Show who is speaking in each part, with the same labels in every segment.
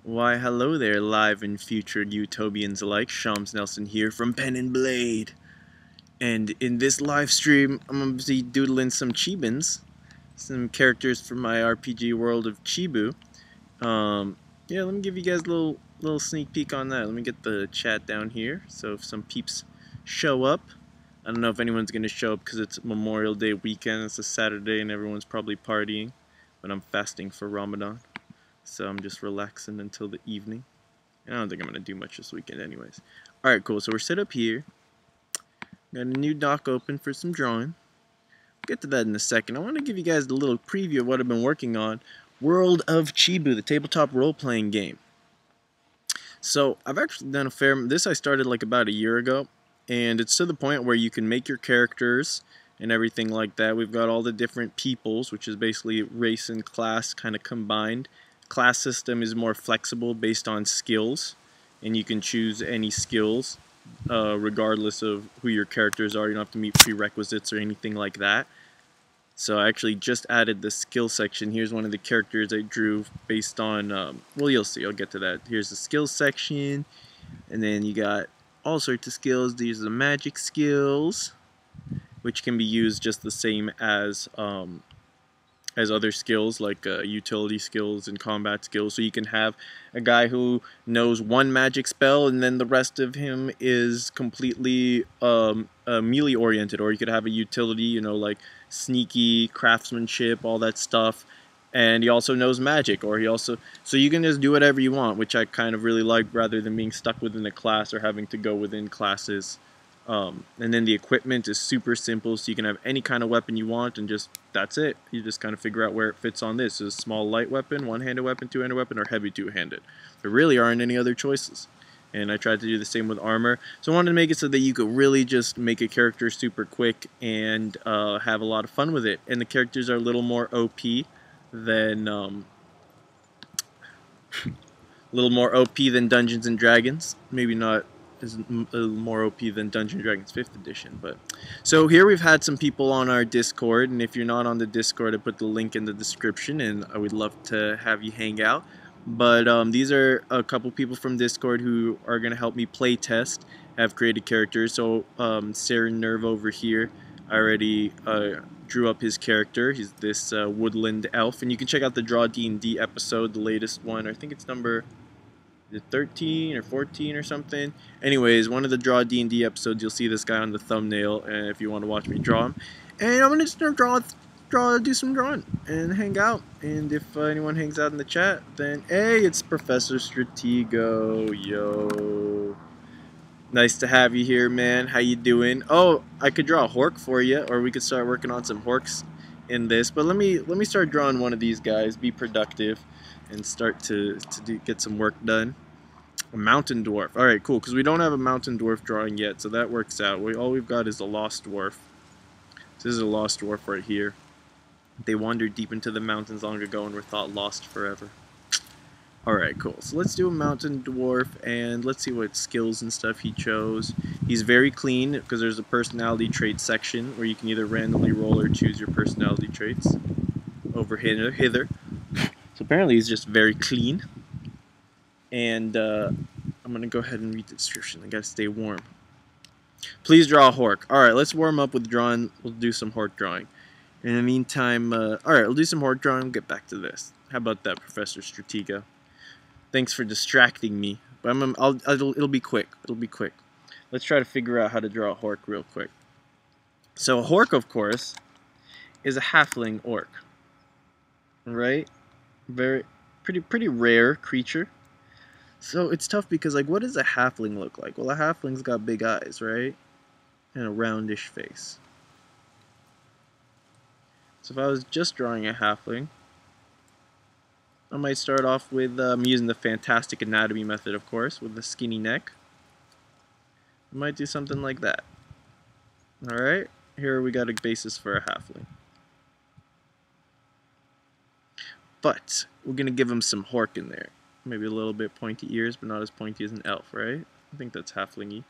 Speaker 1: Why, hello there, live and future utopians alike. Shams Nelson here from Pen and Blade. And in this live stream, I'm going to be doodling some Chibans, some characters from my RPG World of Chibu. Yeah, let me give you guys a little sneak peek on that. Let me get the chat down here, so if some peeps show up. I don't know if anyone's going to show up because it's Memorial Day weekend. It's a Saturday and everyone's probably partying, but I'm fasting for Ramadan. So I'm just relaxing until the evening. I don't think I'm going to do much this weekend anyways. Alright, cool. So we're set up here. Got a new dock open for some drawing. We'll get to that in a second. I want to give you guys a little preview of what I've been working on. World of Chibu, the tabletop role-playing game. So I've actually done a fair... This I started like about a year ago. And it's to the point where you can make your characters and everything like that. We've got all the different peoples, which is basically race and class kind of combined. Class system is more flexible based on skills, and you can choose any skills regardless of who your characters are. You don't have to meet prerequisites or anything like that. So I actually just added the skill section. Here's one of the characters I drew based on, well, you'll see, I'll get to that. Here's the skills section, and then you got all sorts of skills. These are the magic skills, which can be used just the same as other skills like utility skills and combat skills. So you can have a guy who knows one magic spell and then the rest of him is completely melee oriented, or you could have a utility, you know, like sneaky, craftsmanship, all that stuff, and he also knows magic, or he also, so you can just do whatever you want, which I kind of really like, rather than being stuck within a class or having to go within classes. And then the equipment is super simple, so you can have any kind of weapon you want, and just, that's it. You just kind of figure out where it fits on this. Is a small light weapon, one-handed weapon, two-handed weapon, or heavy two-handed. There really aren't any other choices. And I tried to do the same with armor. So I wanted to make it so that you could really just make a character super quick and have a lot of fun with it. And the characters are a little more OP than Dungeons and Dragons. Maybe not is a little more OP than Dungeons & Dragons 5th edition. But so here we've had some people on our Discord, and if you're not on the Discord, I put the link in the description, and I would love to have you hang out. But these are a couple people from Discord who are going to help me play test, have created characters. So Sarah Nerve over here, I already drew up his character. He's this woodland elf, and you can check out the Draw D&D episode, the latest one. I think it's number 13 or 14 or something. Anyways, one of the Draw D&D episodes, you'll see this guy on the thumbnail, and if you want to watch me draw him. And I'm gonna just do some drawing and hang out. And if anyone hangs out in the chat, then hey, it's Professor Stratego. Yo, nice to have you here, man. How you doing? Oh, I could draw a Horc for you, or we could start working on some Horcs in this. But let me start drawing one of these guys. Be productive and start to get some work done. A mountain dwarf. All right, cool. Because we don't have a mountain dwarf drawing yet, so that works out. All we've got is a lost dwarf. This is a lost dwarf right here. They wandered deep into the mountains long ago and were thought lost forever. Alright, cool. So let's do a mountain dwarf, and let's see what skills and stuff he chose. He's very clean, because there's a personality trait section where you can either randomly roll or choose your personality traits. Over hither. So apparently he's just very clean. And I'm going to go ahead and read the description. I gotta stay warm. Please draw a Horc. Alright, let's warm up with drawing. We'll do some Horc drawing. In the meantime, alright, we'll do some Horc drawing and get back to this. How about that, Professor Stratego? Thanks for distracting me. But it'll be quick. It'll be quick. Let's try to figure out how to draw a Horc real quick. So a Horc, of course, is a halfling orc. Right? Pretty rare creature. So it's tough because, like, what does a halfling look like? Well, a halfling's got big eyes, right? And a roundish face. So if I was just drawing a halfling, I might start off with using the fantastic anatomy method, of course, with the skinny neck. I might do something like that. Alright, here we got a basis for a halfling. But we're going to give him some Horc in there. Maybe a little bit pointy ears, but not as pointy as an elf, right? I think that's halfling-y.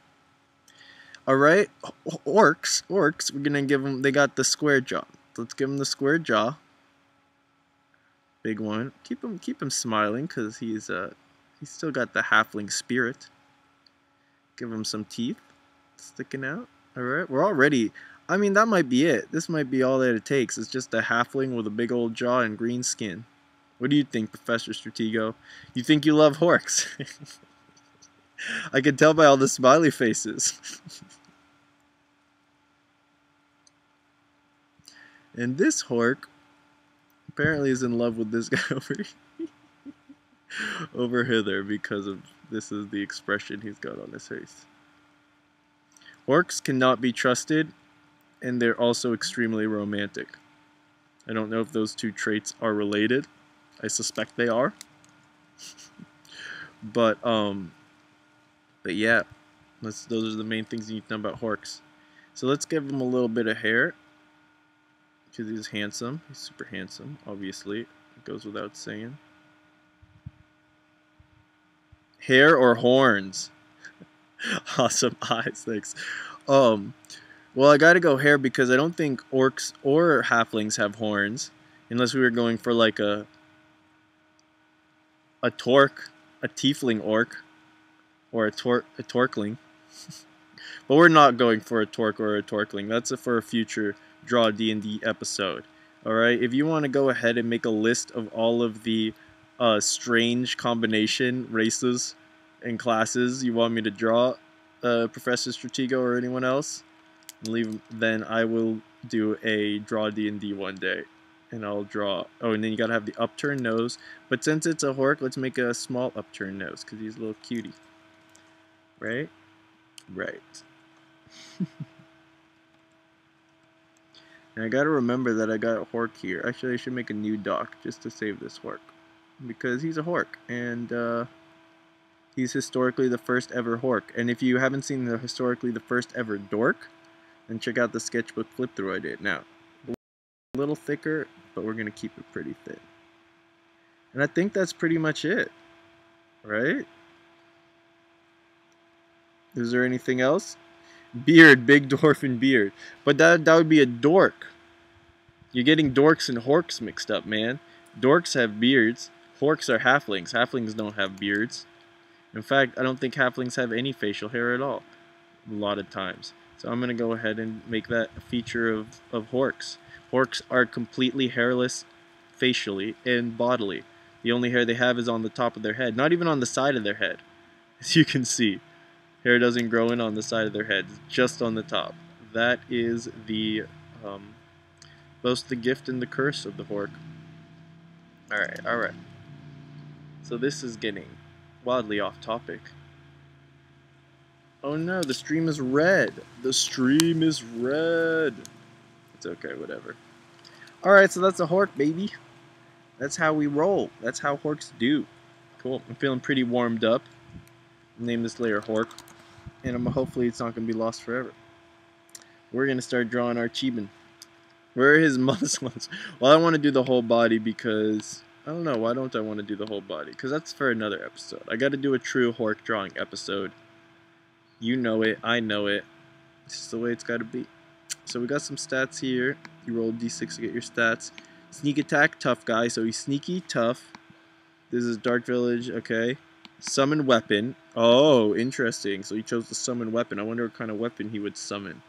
Speaker 1: Alright, orcs, we're going to give them, they got the square jaw. Let's give him the square jaw. Big one. Keep him smiling, because he's He's still got the halfling spirit. Give him some teeth sticking out. Alright, we're already... I mean, that might be it. This might be all that it takes. It's just a halfling with a big old jaw and green skin. What do you think, Professor Stratego? You think you love Horcs? I can tell by all the smiley faces. And this Horc apparently is in love with this guy over hither because of this is the expression he's got on his face. Horcs cannot be trusted, and they're also extremely romantic. I don't know if those two traits are related. I suspect they are. But yeah, those are the main things you need to know about Horcs. So let's give him a little bit of hair, because he's handsome. He's super handsome, obviously. It goes without saying. Hair or horns? Awesome eyes, thanks. Well, I gotta go hair because I don't think orcs or halflings have horns, unless we were going for like a tiefling orc, or a torkling. But we're not going for a torque or a torkling. That's for a future Draw D&D episode. Alright, if you want to go ahead and make a list of all of the strange combination races and classes you want me to draw, Professor Stratego or anyone else, then I will do a Draw D&D one day. And I'll draw... Oh, and then you gotta have the upturned nose. But since it's a Horc, let's make a small upturned nose, because he's a little cutie. Right? Right. And I gotta remember that I got a Horc here. Actually, I should make a new doc just to save this Horc. Because he's a Horc, and he's historically the first ever Horc. And if you haven't seen the historically the first ever Dork, then check out the sketchbook flip through I did. Now, a little thicker, but we're gonna keep it pretty thin. And I think that's pretty much it. Right? Is there anything else? Beard, big dwarf and beard. But that would be a dork. You're getting dorks and Horcs mixed up, man. Dorks have beards. Horcs are halflings. Halflings don't have beards. In fact, I don't think halflings have any facial hair at all. A lot of times. So I'm going to go ahead and make that a feature of Horcs. Horcs are completely hairless facially and bodily. The only hair they have is on the top of their head. Not even on the side of their head. As you can see. Hair doesn't grow in on the side of their head, just on the top. That is the both the gift and the curse of the Horc. Alright. So this is getting wildly off topic. Oh no, the stream is red. The stream is red. It's okay, whatever. Alright, so that's a Horc, baby. That's how we roll. That's how Horcs do. Cool. I'm feeling pretty warmed up. Name this layer Horc. And hopefully it's not going to be lost forever. We're going to start drawing our Chiban. Where are his muscles? Well, I want to do the whole body because... I don't know, why don't I want to do the whole body? Because that's for another episode. I got to do a true Horc drawing episode. You know it, I know it. This is the way it's got to be. So we got some stats here. You roll d6 to get your stats. Sneak attack, tough guy. So he's sneaky, tough. This is Dark Village, okay. Summon weapon. Oh, interesting. So he chose the summon weapon. I wonder what kind of weapon he would summon.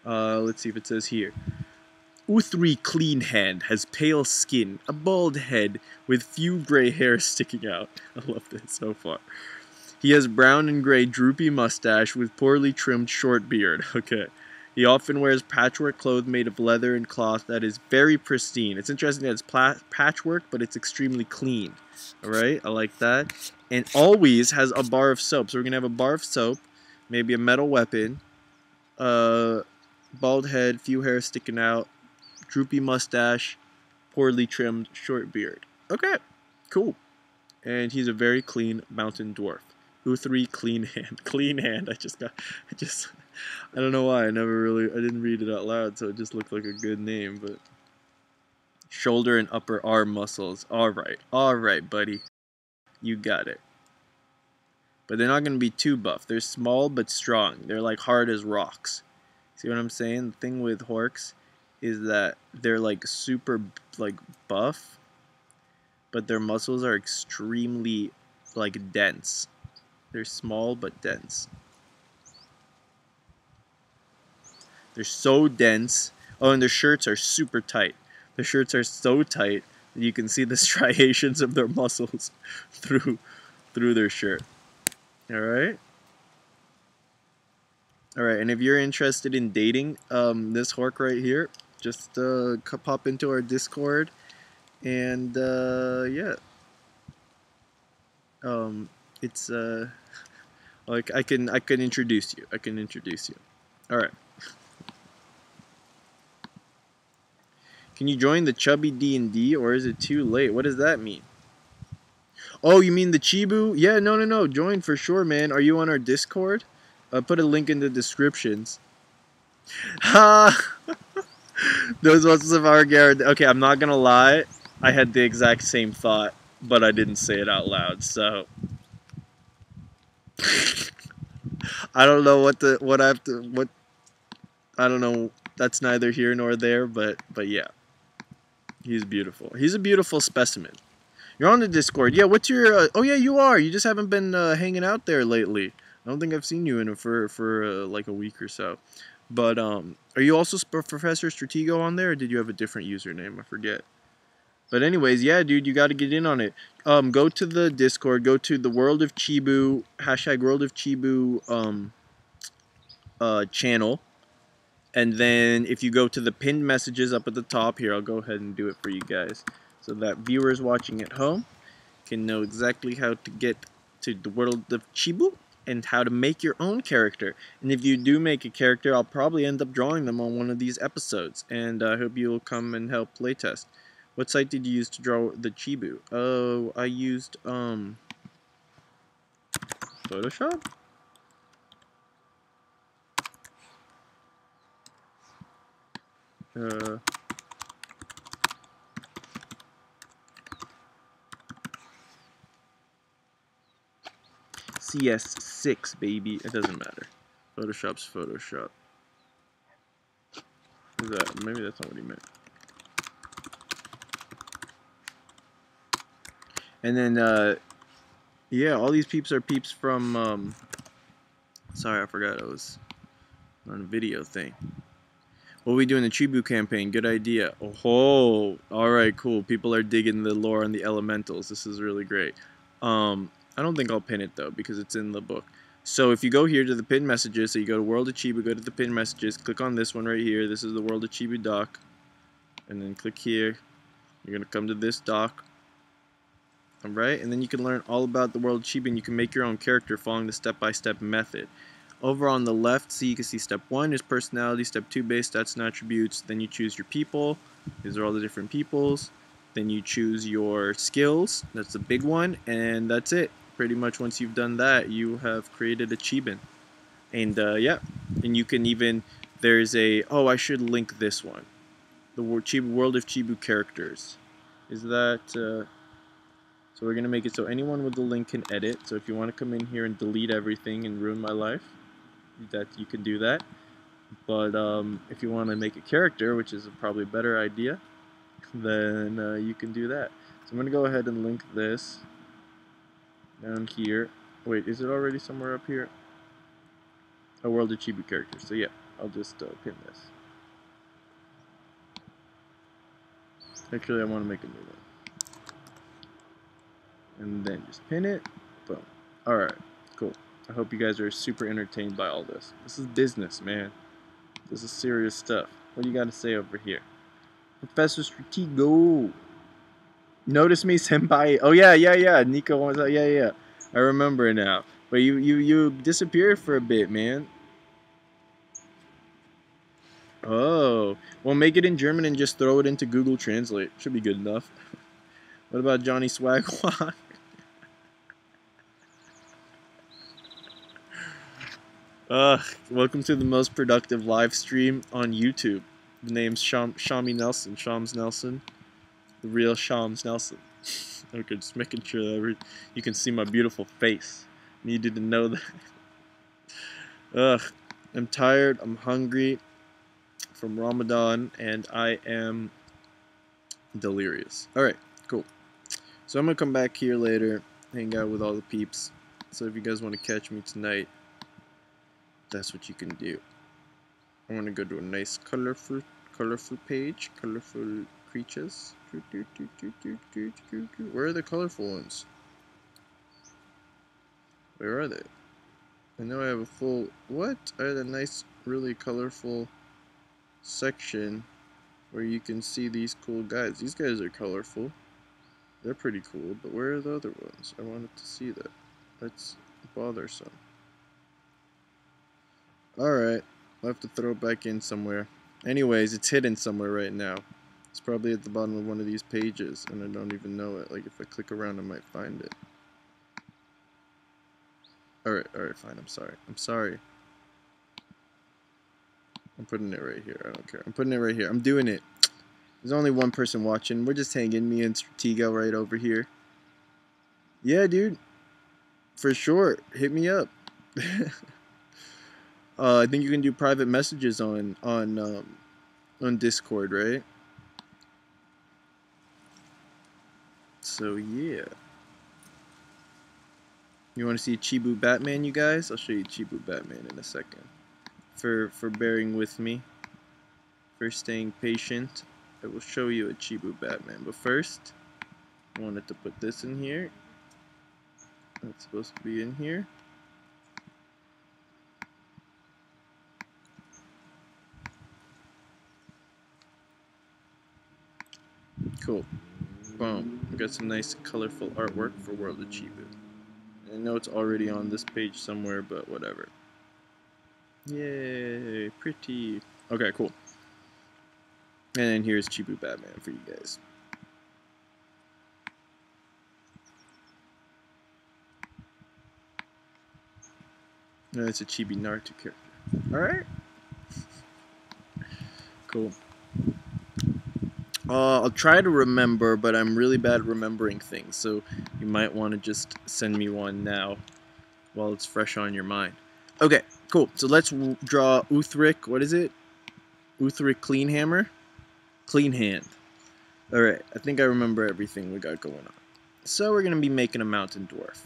Speaker 1: Let's see if it says here. Uthri Clean Hand has pale skin, a bald head with few gray hairs sticking out. I love this so far. He has brown and gray droopy mustache with poorly trimmed short beard. Okay. He often wears patchwork clothes made of leather and cloth that is very pristine. It's interesting that it's patchwork, but it's extremely clean. Alright, I like that. And always has a bar of soap. So we're going to have a bar of soap, maybe a metal weapon, bald head, few hairs sticking out, droopy mustache, poorly trimmed short beard. Okay, cool. And he's a very clean mountain dwarf. Uthri Clean Hand. Clean Hand. I don't know why. I didn't read it out loud, so it just looked like a good name, but... Shoulder and upper arm muscles. Alright, buddy. You got it. But they're not going to be too buff. They're small but strong. They're like hard as rocks. See what I'm saying? The thing with Horcs is that they're like super like buff, but their muscles are extremely like dense. They're small but dense. They're so dense. Oh, and their shirts are super tight. Their shirts are so tight that you can see the striations of their muscles through their shirt. All right. All right, and if you're interested in dating this Horc right here, just pop into our Discord, and yeah, it's like I can introduce you. I can introduce you. All right. Can you join the Chubby D&D, or is it too late? What does that mean? Oh, you mean the Chibu? Yeah, no. Join for sure, man. Are you on our Discord? I'll put a link in the descriptions. Ha! Those ones of our guarantee. Okay, I'm not gonna lie. I had the exact same thought, but I didn't say it out loud. So I don't know what I have to what. I don't know. That's neither here nor there. But yeah, he's beautiful. He's a beautiful specimen. You're on the Discord. Yeah. What's your? Oh yeah, you are. You just haven't been hanging out there lately. I don't think I've seen you in it for like a week or so. But are you also Professor Stratego on there, or did you have a different username? I forget. But anyways, yeah, dude, you got to get in on it. Go to the Discord. Go to the World of Chibu #World of Chibu channel, and then if you go to the pinned messages up at the top here, I'll go ahead and do it for you guys, so that viewers watching at home can know exactly how to get to the World of Chibu and how to make your own character. And if you do make a character, I'll probably end up drawing them on one of these episodes, and I hope you'll come and help playtest. What site did you use to draw the Chibu? Oh, I used Photoshop? CS6, baby. It doesn't matter. Photoshop's Photoshop. Is that, maybe that's not what he meant. And then, yeah, all these peeps are peeps from, sorry, I forgot I was on a video thing. What we do in the Chibu campaign? Good idea. Oh, alright, cool. People are digging the lore on the elementals. This is really great. I don't think I'll pin it, though, because it's in the book. So if you go here to the pinned messages, so you go to World of Chibu, go to the pinned messages, click on this one right here. This is the World of Chibu doc. And then click here. You're going to come to this doc. Alright, and then you can learn all about the World of Chibu, and you can make your own character following the step-by-step method. Over on the left, see, you can see step 1 is personality, step 2 base stats and attributes, then you choose your people. These are all the different peoples. Then you choose your skills, that's the big one, and that's it. Pretty much once you've done that, you have created a Chiban. And yeah, and you can even, there's a, oh, I should link this one. The World of Chibu characters. Is that, so we're going to make it so anyone with the link can edit. So if you want to come in here and delete everything and ruin my life, that you can do that. But if you want to make a character, which is probably a better idea, then you can do that. So I'm going to go ahead and link this down here. Wait, is it already somewhere up here? A World of Chibu character. So yeah, I'll just pin this. Actually, I want to make a new one. And then just pin it. Boom. Alright, cool. I hope you guys are super entertained by all this. This is business, man. This is serious stuff. What do you got to say over here? Professor Stratego. Notice me, senpai. Oh, yeah. Nico wants out. Yeah. I remember now. But you disappeared for a bit, man. Oh. Well, make it in German and just throw it into Google Translate. Should be good enough. What about Johnny Swagwalk? Welcome to the most productive live stream on YouTube. The name's Shami Nelson. Shams Nelson. The real Shams Nelson. Okay, just making sure that you can see my beautiful face. Needed to know that. I'm tired. I'm hungry from Ramadan, and I am delirious. Alright, cool. So I'm going to come back here later, hang out with all the peeps. So if you guys want to catch me tonight, that's what you can do. I want to go to a nice colorful page, colorful creatures. Where are the colorful ones? Where are they? I know I have a full, what? I had a nice, really colorful section where you can see these cool guys. These guys are colorful. They're pretty cool, but where are the other ones? I wanted to see that. That's bothersome. Alright, I'll have to throw it back in somewhere. Anyways, it's hidden somewhere right now. It's probably at the bottom of one of these pages, and I don't even know it. Like, if I click around, I might find it. Alright, fine, I'm sorry. I'm sorry. I'm putting it right here, I don't care. I'm putting it right here. I'm doing it. There's only one person watching. We're just hanging, me and Stratego right over here. Yeah, dude. For sure. Hit me up. I think you can do private messages on Discord, right? So yeah. You want to see Chibu Batman, you guys? I'll show you Chibu Batman in a second. For bearing with me, for staying patient, I will show you a Chibu Batman. But first, I wanted to put this in here. That's supposed to be in here. Cool. Boom. We got some nice colorful artwork for World of Chibu. I know it's already on this page somewhere, but whatever. Yay, pretty. Okay, cool. And then here's Chibu Batman for you guys. No, it's a Chibi Naruto character. Alright. Cool. I'll try to remember, but I'm really bad at remembering things, so you might want to just send me one now while it's fresh on your mind. Okay, cool. So let's draw Uthric. What is it? Uthric Clean Hammer? Clean Hand. Alright, I think I remember everything we got going on. So we're going to be making a mountain dwarf.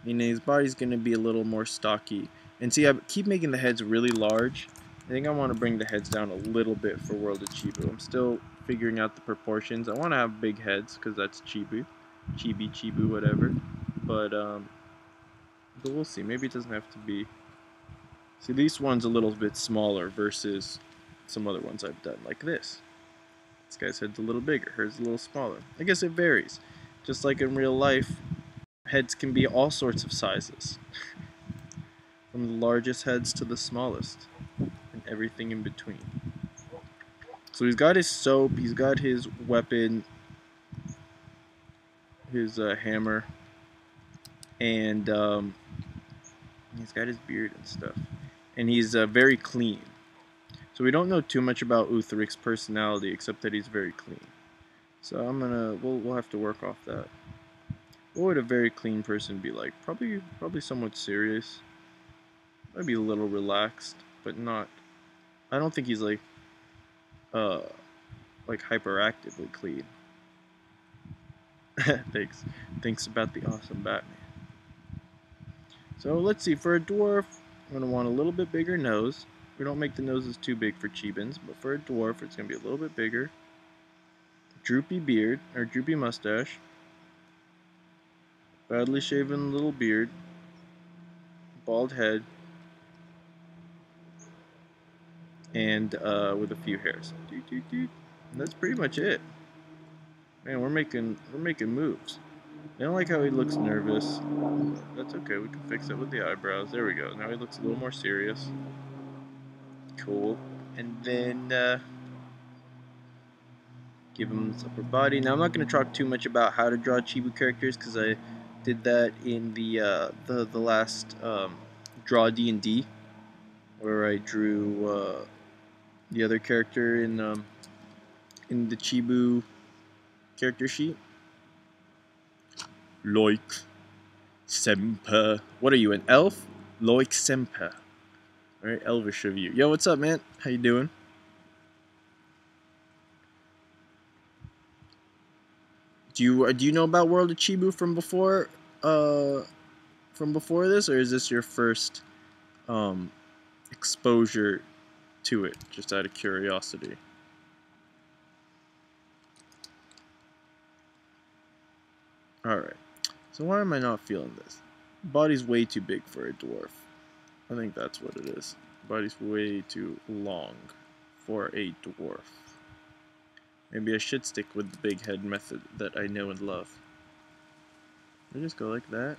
Speaker 1: And his body's going to be a little more stocky. And see, I keep making the heads really large. I think I want to bring the heads down a little bit for World of Chibu. I'm still figuring out the proportions. I want to have big heads because that's Chibu. Chibi, whatever. But we'll see. Maybe it doesn't have to be. See, this one's a little bit smaller versus some other ones I've done, like this. This guy's head's a little bigger, hers a little smaller. I guess it varies. Just like in real life, heads can be all sorts of sizes. From the largest heads to the smallest. And everything in between. So he's got his soap, he's got his weapon, his hammer, and he's got his beard and stuff. And he's very clean. So we don't know too much about Uthric's personality except that he's very clean. So we'll have to work off that. What would a very clean person be like? Probably somewhat serious. Maybe a little relaxed, but not. I don't think he's like hyperactively clean. Thanks about the awesome Batman. So let's see, for a dwarf, I'm gonna want a little bit bigger nose. We don't make the noses too big for Chibans, but for a dwarf, it's gonna be a little bit bigger. Droopy beard, or droopy mustache. Badly shaven little beard. Bald head. And with a few hairs. And that's pretty much it. Man, we're making moves. I don't like how he looks nervous. That's okay, we can fix it with the eyebrows. There we go. Now he looks a little more serious. Cool. And then give him his upper body. Now I'm not going to talk too much about how to draw Chibu characters because I did that in the last Draw D&D, where I drew the other character in the Chibu character sheet. Loik Semper. What are you, an elf? Loik Semper. Alright, elvish of you. Yo, what's up, man? How you doing? Do you know about World of Chibu from before this, or is this your first exposure to it, just out of curiosity? Alright, so why am I not feeling this? Body's way too big for a dwarf. I think that's what it is. Body's way too long for a dwarf. Maybe I should stick with the big head method that I know and love. Can I just go like that?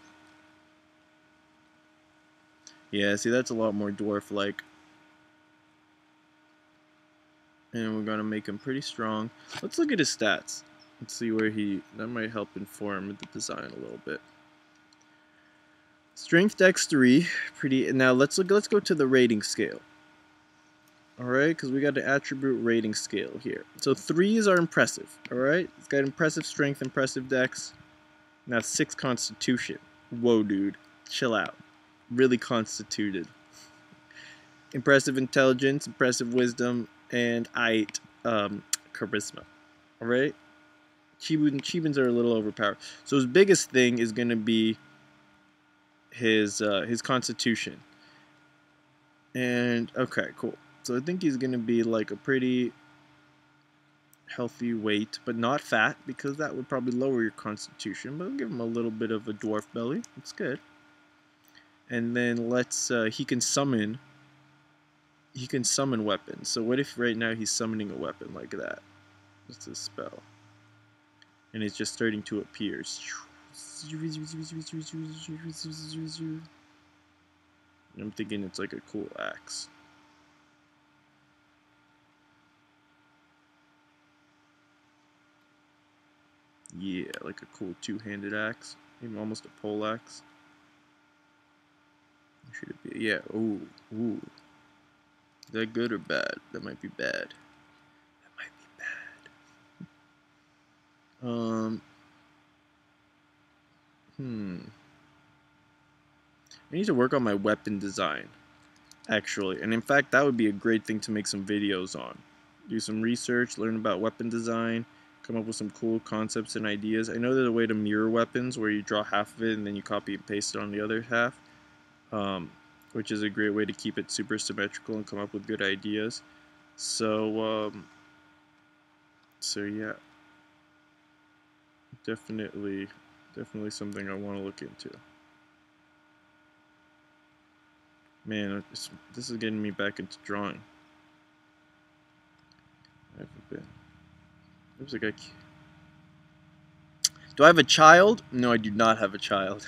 Speaker 1: Yeah, see, that's a lot more dwarf-like. And we're gonna make him pretty strong. Let's look at his stats. Let's see where that might help inform the design a little bit. Strength Dex 3, pretty. Now let's go to the rating scale. Alright, because we got an attribute rating scale here. So 3s are impressive, alright? It's got impressive strength, impressive dex. Now 6 constitution. Whoa, dude. Chill out. Really constituted. Impressive intelligence, impressive wisdom, and 8 charisma. Alright? Chibans are a little overpowered. So his biggest thing is going to be his constitution. And, okay, cool. So I think he's going to be like a pretty healthy weight, but not fat, because that would probably lower your constitution. But I'll give him a little bit of a dwarf belly. That's good. And then let's, he can summon weapons. So what if right now he's summoning a weapon like that? What's his spell? And it's just starting to appear. I'm thinking it's like a cool axe. Yeah, like a cool two-handed axe. Even almost a pole axe. Should it be? Yeah. Ooh. Ooh. Is that good or bad? That might be bad. That might be bad. I need to work on my weapon design, actually. And in fact, that would be a great thing to make some videos on. Do some research, learn about weapon design, come up with some cool concepts and ideas. I know there's a way to mirror weapons where you draw half of it and then you copy and paste it on the other half, which is a great way to keep it super symmetrical and come up with good ideas. So yeah, definitely something I want to look into. Man, this is getting me back into drawing. I haven't been. Looks like do I have a child? No, I do not have a child.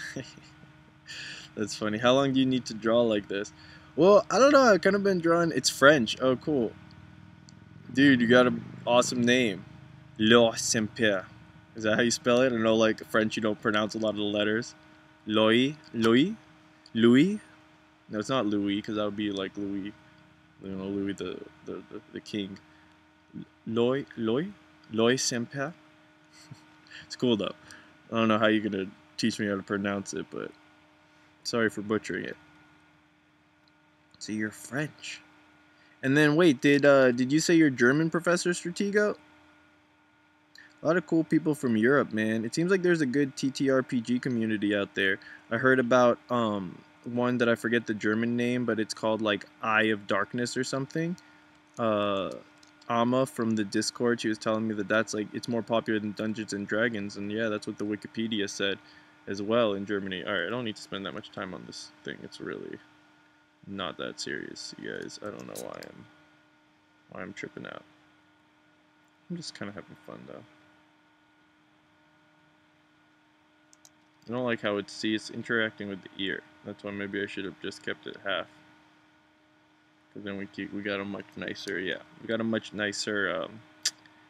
Speaker 1: That's funny. How long do you need to draw like this? Well, I don't know. I've kind of been drawing. It's French. Oh, cool. Dude, you got an awesome name. Lo Saint-Pierre. Is that how you spell it? I know, like, French, you don't pronounce a lot of the letters. Louis? Louis? No, it's not Louis, because that would be like Louis, you know, Louis the king. Loy Saint-Pierre? It's cool, though. I don't know how you're going to teach me how to pronounce it, but sorry for butchering it. So you're French. And then, wait, did you say you're German, Professor Stratego? A lot of cool people from Europe, man. It seems like there's a good TTRPG community out there. I heard about, one that I forget the German name, but it's called like Eye of Darkness or something. Amma from the Discord, she was telling me that that's like, it's more popular than Dungeons and Dragons, and yeah, that's what the Wikipedia said as well in Germany. Alright, I don't need to spend that much time on this thing. It's really not that serious, you guys. I don't know why I'm tripping out. I'm just kind of having fun though. I don't like how it's interacting with the ear. That's why maybe I should have just kept it half. Because then we got a much nicer, yeah, we got a much nicer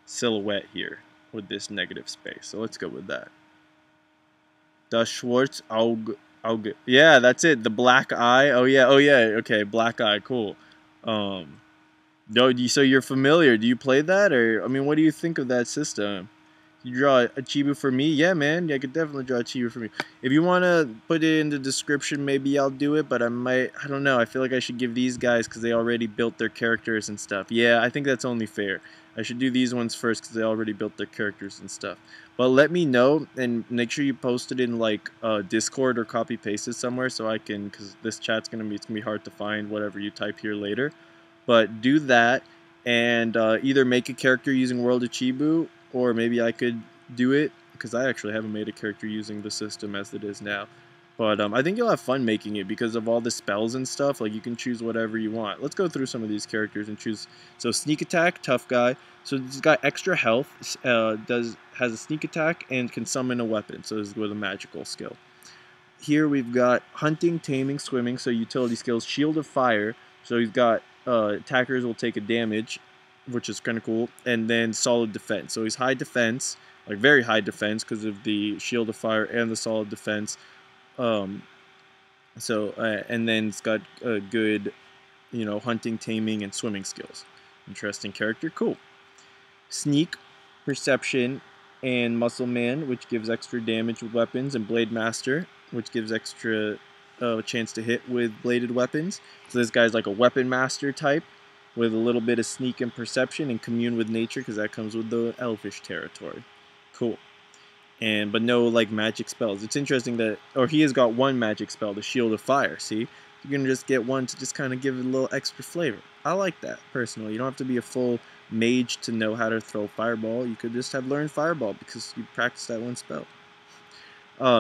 Speaker 1: silhouette here with this negative space. So let's go with that. Das Schwarz Auge. Yeah, that's it. The black eye. Oh yeah. Okay, black eye. Cool. So you're familiar. Do you play that, or I mean, what do you think of that system? You draw a Chibu for me? Yeah, man. Yeah, I could definitely draw a Chibu for me. If you want to put it in the description, maybe I'll do it, but I don't know. I feel like I should give these guys, because they already built their characters and stuff. Yeah, I think that's only fair. I should do these ones first because they already built their characters and stuff. But let me know and make sure you post it in like Discord or copy paste it somewhere so I can, because this chat's it's gonna be hard to find whatever you type here later. But do that and either make a character using World of Chibu, or maybe I could do it because I actually haven't made a character using the system as it is now. But I think you'll have fun making it because of all the spells and stuff. Like, you can choose whatever you want. Let's go through some of these characters and choose. So sneak attack, tough guy. So he's got extra health, has a sneak attack, and can summon a weapon. So this is with a magical skill. Here we've got hunting, taming, swimming. So utility skills, shield of fire. So he's got attackers will take a damage, which is kind of cool. And then solid defense. So he's high defense, like very high defense because of the shield of fire and the solid defense. And then it's got a good, hunting, taming, and swimming skills. Interesting character, cool. Sneak, perception, and muscle man, which gives extra damage with weapons, and blade master, which gives extra chance to hit with bladed weapons. So this guy's like a weapon master type, with a little bit of sneak and perception, and commune with nature, because that comes with the elfish territory. Cool. But no like magic spells. It's interesting that, or he has got one magic spell, the Shield of Fire. See, you're gonna just get one to just kind of give it a little extra flavor. I like that personally. You don't have to be a full mage to know how to throw fireball. You could just have learned fireball because you practiced that one spell.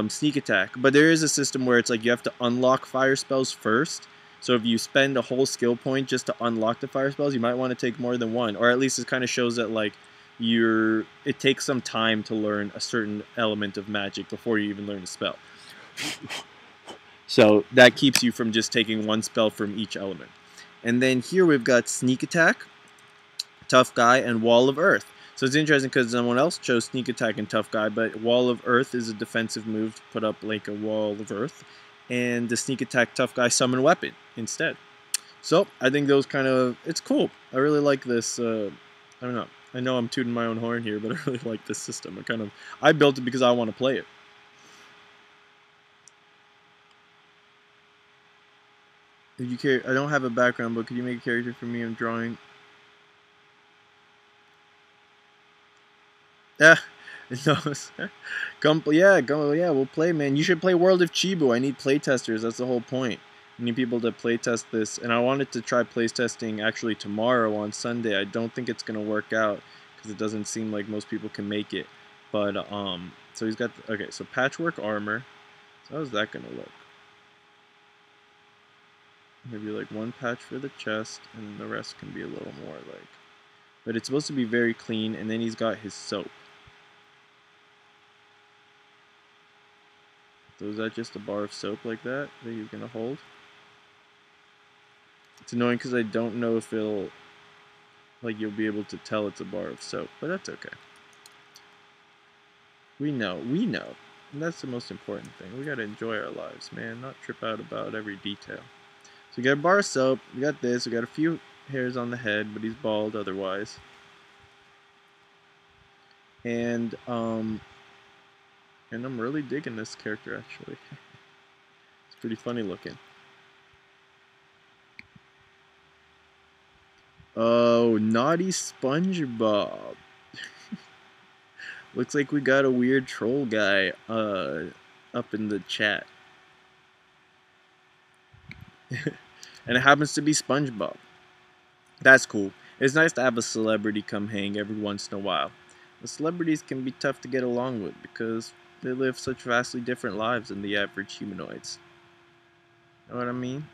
Speaker 1: Sneak attack, but there is a system where it's like you have to unlock fire spells first. So if you spend a whole skill point just to unlock the fire spells, you might want to take more than one, or at least it kind of shows that like it takes some time to learn a certain element of magic before you even learn the spell. So that keeps you from just taking one spell from each element. And then here we've got sneak attack, tough guy, and wall of earth. So it's interesting because someone else chose sneak attack and tough guy, but wall of earth is a defensive move to put up like a wall of earth, and the sneak attack tough guy summon weapon instead. So I think those it's cool. I really like this. I don't know. I know I'm tooting my own horn here, but I really like this system. I built it because I want to play it. If you care, I don't have a background, but could you make a character for me? I'm drawing. Yeah, yeah, we'll play, man. You should play World of Chibu. I need playtesters. That's the whole point. I need people to playtest this, and I wanted to try playtesting actually tomorrow on Sunday. I don't think it's gonna work out because it doesn't seem like most people can make it. But so he's got okay. So patchwork armor. So how's that gonna look? Maybe like one patch for the chest, and the rest can be a little more like. But it's supposed to be very clean, and then he's got his soap. So is that just a bar of soap like that he's gonna hold? It's annoying because I don't know if it'll, like, you'll be able to tell it's a bar of soap, but that's okay. We know. And that's the most important thing. We gotta enjoy our lives, man, not trip out about every detail. So we got a bar of soap, we got this, we got a few hairs on the head, but he's bald otherwise. And I'm really digging this character, actually. It's pretty funny looking. Oh, naughty SpongeBob. Looks like we got a weird troll guy up in the chat. And it happens to be SpongeBob. That's cool. It's nice to have a celebrity come hang every once in a while. The celebrities can be tough to get along with because they live such vastly different lives than the average humanoids. Know what I mean?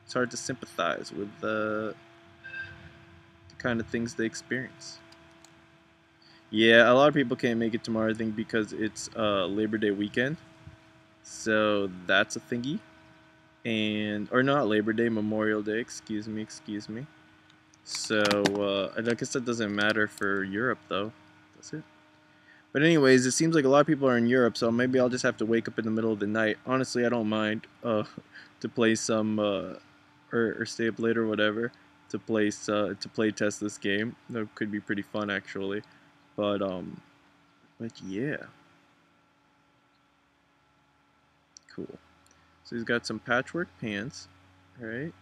Speaker 1: It's hard to sympathize with the kind of things they experience. Yeah, a lot of people can't make it tomorrow, I think, because it's Labor Day weekend. So that's a thingy. Or not Labor Day, Memorial Day, excuse me. So, I guess that doesn't matter for Europe, though, does it? But anyways, it seems like a lot of people are in Europe, so maybe I'll just have to wake up in the middle of the night. Honestly, I don't mind to play some, or stay up late or whatever, to play test this game. That could be pretty fun, actually. But yeah. Cool. So he's got some patchwork pants, right?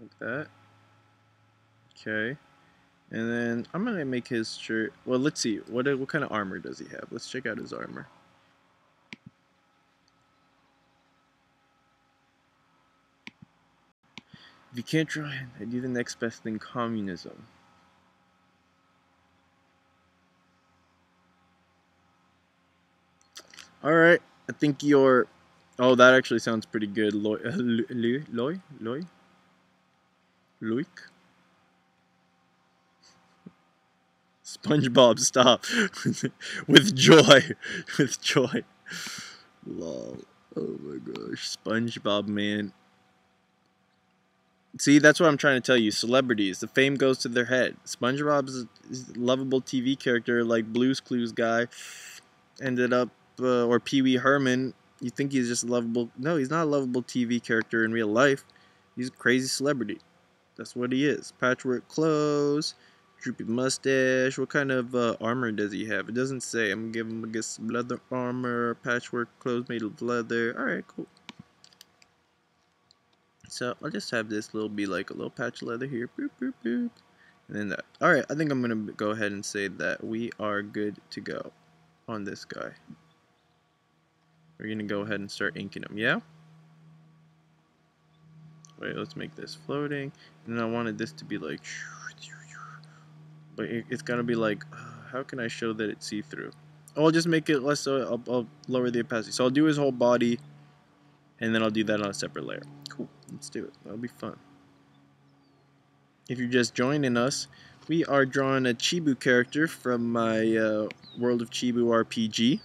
Speaker 1: Like that. Okay. And then I'm gonna make his shirt. Well, let's see. What kind of armor does he have? Let's check out his armor. If you can't draw him, I do the next best thing, communism. Alright, I think you're... Oh, that actually sounds pretty good. Loic? SpongeBob, stop. With joy. With joy. Lol. Oh my gosh. SpongeBob, man. See, that's what I'm trying to tell you. Celebrities, the fame goes to their head. SpongeBob's a lovable TV character like Blue's Clues guy ended up, or Pee Wee Herman. You think he's just lovable? No, he's not a lovable TV character in real life. He's a crazy celebrity. That's what he is. Patchwork clothes, droopy mustache. What kind of armor does he have? It doesn't say. I'm gonna give him, I guess, leather armor, patchwork clothes made of leather. Alright, cool. So I'll just have this little be like a little patch of leather here. Boop, boop, boop. And then that. Alright, I think I'm gonna go ahead and say that we are good to go on this guy. We're gonna go ahead and start inking him, yeah? Wait, let's make this floating. And then I wanted this to be like... But it's gonna be like... How can I show that it's see-through? Oh, I'll just make it less so I'll lower the opacity. So I'll do his whole body, and then I'll do that on a separate layer. Cool, let's do it. That'll be fun. If you're just joining us, we are drawing a Chibu character from my World of Chibu RPG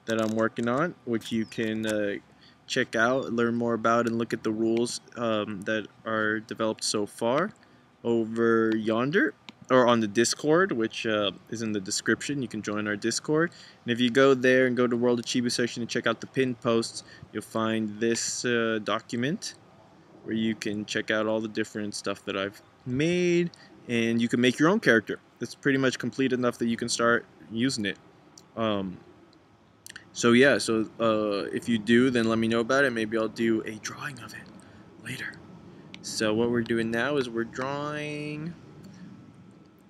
Speaker 1: that I'm working on, which you can check out, learn more about, and look at the rules that are developed so far over yonder, or on the Discord, which is in the description. You can join our Discord, and if you go there and go to World of Chibu section and check out the pinned posts, you'll find this document where you can check out all the different stuff that I've made, and you can make your own character. It's pretty much complete enough that you can start using it. So yeah, if you do, then let me know about it. Maybe I'll do a drawing of it later. So what we're doing now is we're drawing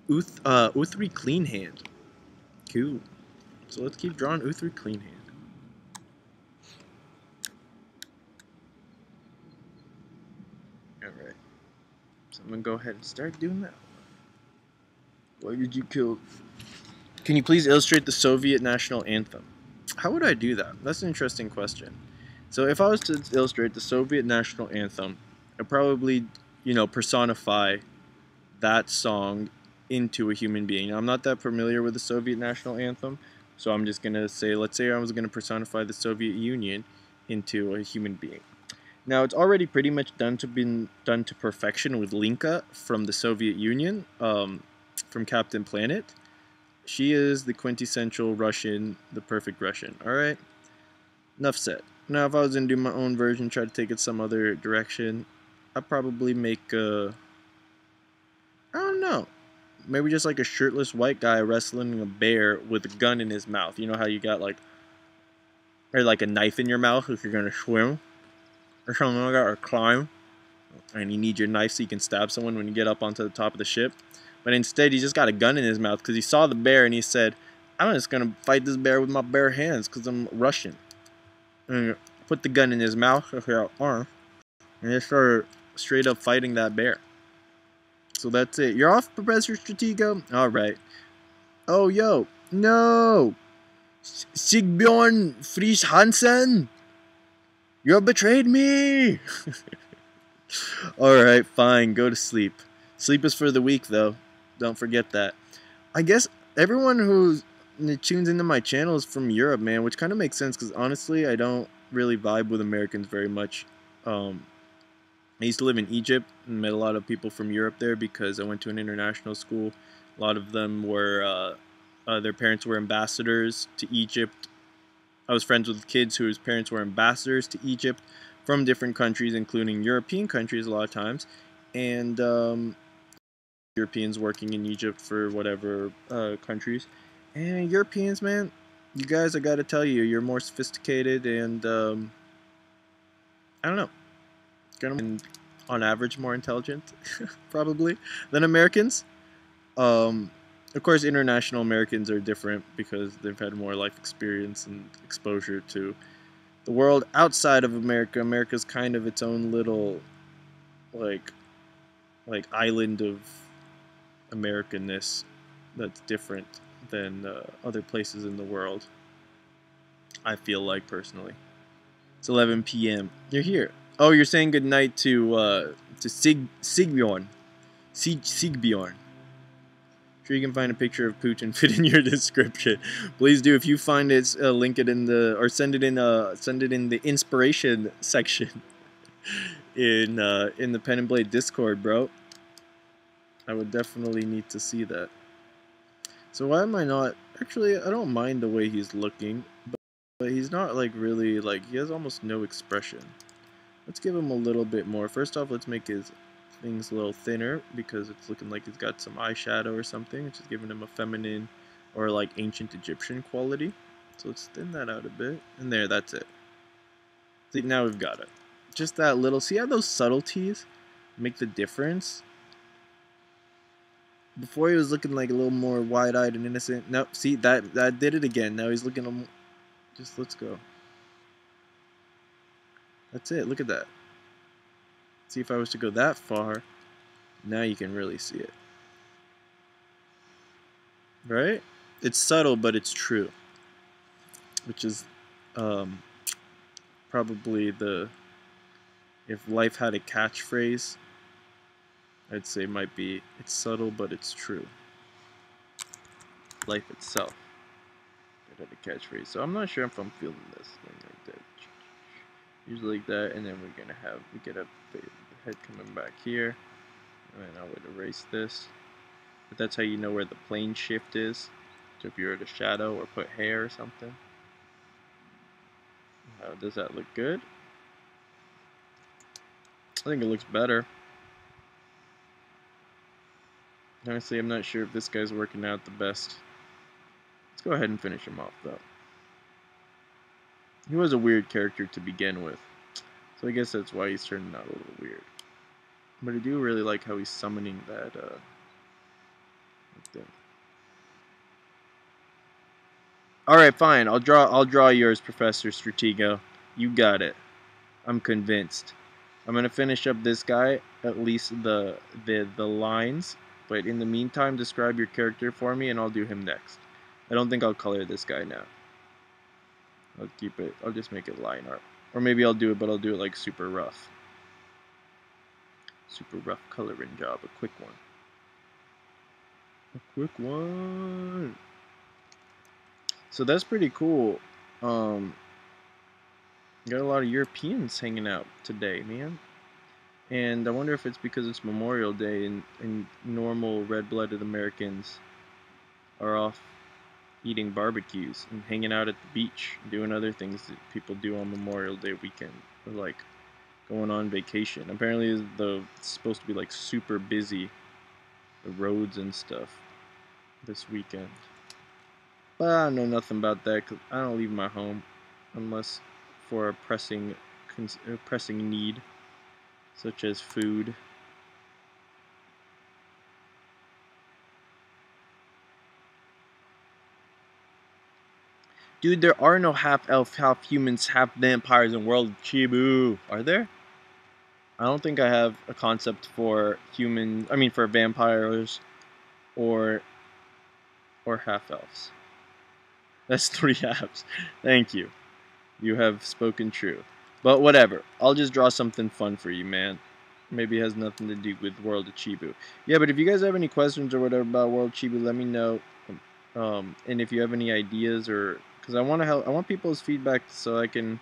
Speaker 1: Uthri Clean Hand. Cool. So let's keep drawing Uthri Clean Hand. Alright. So I'm gonna go ahead and start doing that. Why did you kill... Can you please illustrate the Soviet national anthem? How would I do that? That's an interesting question. So if I was to illustrate the Soviet national anthem, I'd probably, personify that song into a human being. Now, I'm not that familiar with the Soviet national anthem, so I'm just going to say, let's say I was going to personify the Soviet Union into a human being. Now, it's already pretty much been done to perfection with Linka from the Soviet Union, from Captain Planet. She is the quintessential Russian, the perfect Russian. Alright? Enough said. Now, if I was going to do my own version, try to take it some other direction, I'd probably make I don't know. Maybe just like a shirtless white guy wrestling a bear with a gun in his mouth. You know how you got like a knife in your mouth if you're going to swim? Or something like that, or climb. And you need your knife so you can stab someone when you get up onto the top of the ship. But instead, he just got a gun in his mouth because he saw the bear and he said, I'm just going to fight this bear with my bare hands because I'm Russian. And put the gun in his mouth with your arm. And just started straight up fighting that bear. So that's it. You're off, Professor Stratego? Alright. Oh, yo. No! Sigbjorn Friis Hansen! You have betrayed me! Alright, fine. Go to sleep. Sleep is for the weak, though. Don't forget that. I guess everyone who tunes into my channel is from Europe, man, which kind of makes sense because honestly, I don't really vibe with Americans very much. I used to live in Egypt and met a lot of people from Europe there because I went to an international school. A lot of them were, their parents were ambassadors to Egypt. I was friends with kids whose parents were ambassadors to Egypt from different countries, including European countries a lot of times. And Europeans working in Egypt for whatever countries. And Europeans, man, you guys, I gotta tell you, you're more sophisticated and, I don't know, on average more intelligent, probably, than Americans. Um, of course, international Americans are different because they've had more life experience and exposure to the world outside of America. America's kind of its own little like island of Americanness that's different than other places in the world. I feel like personally. It's 11 p.m. You're here. Oh, you're saying goodnight to Sigbjorn. Sigbjorn. Sure, you can find a picture of Pooch and fit in your description. Please do. If you find it, link it in the or send it in the inspiration section in the Pen and Blade Discord, bro. I would definitely need to see that. So why am I not? Actually, I don't mind the way he's looking, but he's not like really like he has almost no expression. Let's give him a little bit more. First off, let's make his things a little thinner because it's looking like he's got some eyeshadow or something, which is giving him a feminine or like ancient Egyptian quality. So let's thin that out a bit. And there, that's it. See, now we've got it. Just that little, see how those subtleties make the difference? Before he was looking like a little more wide-eyed and innocent. Nope, see, that did it again. Now he's looking, just let's go. That's it, look at that. See, if I was to go that far, now you can really see it. Right? It's subtle, but it's true. Which is probably the... If life had a catchphrase, I'd say it might be, it's subtle, but it's true. Life itself. It had a catchphrase. So I'm not sure if I'm feeling this thing like that. Usually like that, and then we get a head coming back here. And then I would erase this. But that's how you know where the plane shift is. So if you were to shadow or put hair or something. Does that look good? I think it looks better. Honestly, I'm not sure if this guy's working out the best. Let's go ahead and finish him off, though. He was a weird character to begin with. So I guess that's why he's turning out a little weird. But I do really like how he's summoning that thing. Alright, fine. I'll draw yours, Professor Stratego. You got it. I'm convinced. I'm gonna finish up this guy, at least the lines. But in the meantime, describe your character for me, and I'll do him next. I don't think I'll color this guy now. I'll keep it. I'll just make it line art, or maybe I'll do it, but I'll do it like super rough. Super rough coloring job. A quick one. A quick one. So that's pretty cool. Got a lot of Europeans hanging out today, man. And I wonder if it's because it's Memorial Day and normal red-blooded Americans are off eating barbecues and hanging out at the beach, doing other things that people do on Memorial Day weekend, or like going on vacation. Apparently it's supposed to be like super busy, the roads and stuff this weekend. But I don't know nothing about that because I don't leave my home unless for a pressing need, such as food. Dude, there are no half-elf, half-humans, half-vampires in World of Chibu. Are there? I don't think I have a concept for for vampires or half-elves. That's 3 halves. Thank you. You have spoken true. But whatever. I'll just draw something fun for you, man. Maybe it has nothing to do with World of Chibu. Yeah, but if you guys have any questions or whatever about World of Chibu, let me know. And if you have any ideas or... Because I want to help. I want people's feedback so I can,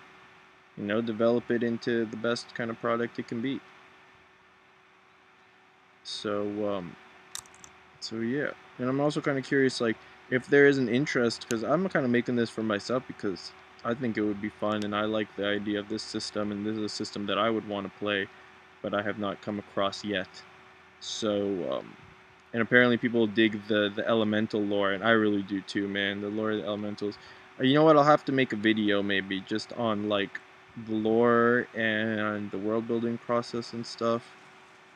Speaker 1: develop it into the best kind of product it can be. So yeah. And I'm also kind of curious, like, if there is an interest, because I'm kind of making this for myself because I think it would be fun and I like the idea of this system, and this is a system that I would want to play, but I have not come across yet. So, and apparently people dig the elemental lore, and I really do too, man. The lore of the elementals. You know what? I'll have to make a video maybe just on like the lore and the world building process and stuff.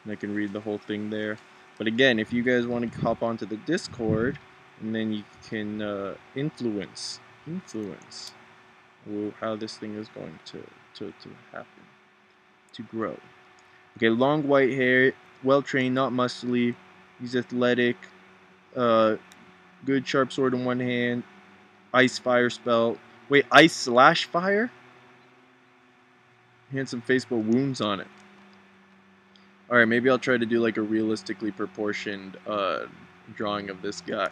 Speaker 1: And I can read the whole thing there. But again, if you guys want to hop onto the Discord, and then you can influence how this thing is going to happen, to grow. Okay, long white hair, well trained, not muscly. He's athletic. Good sharp sword in one hand. Ice fire spell. Wait, ice/fire? Handsome face but wounds on it. Alright, maybe I'll try to do like a realistically proportioned drawing of this guy.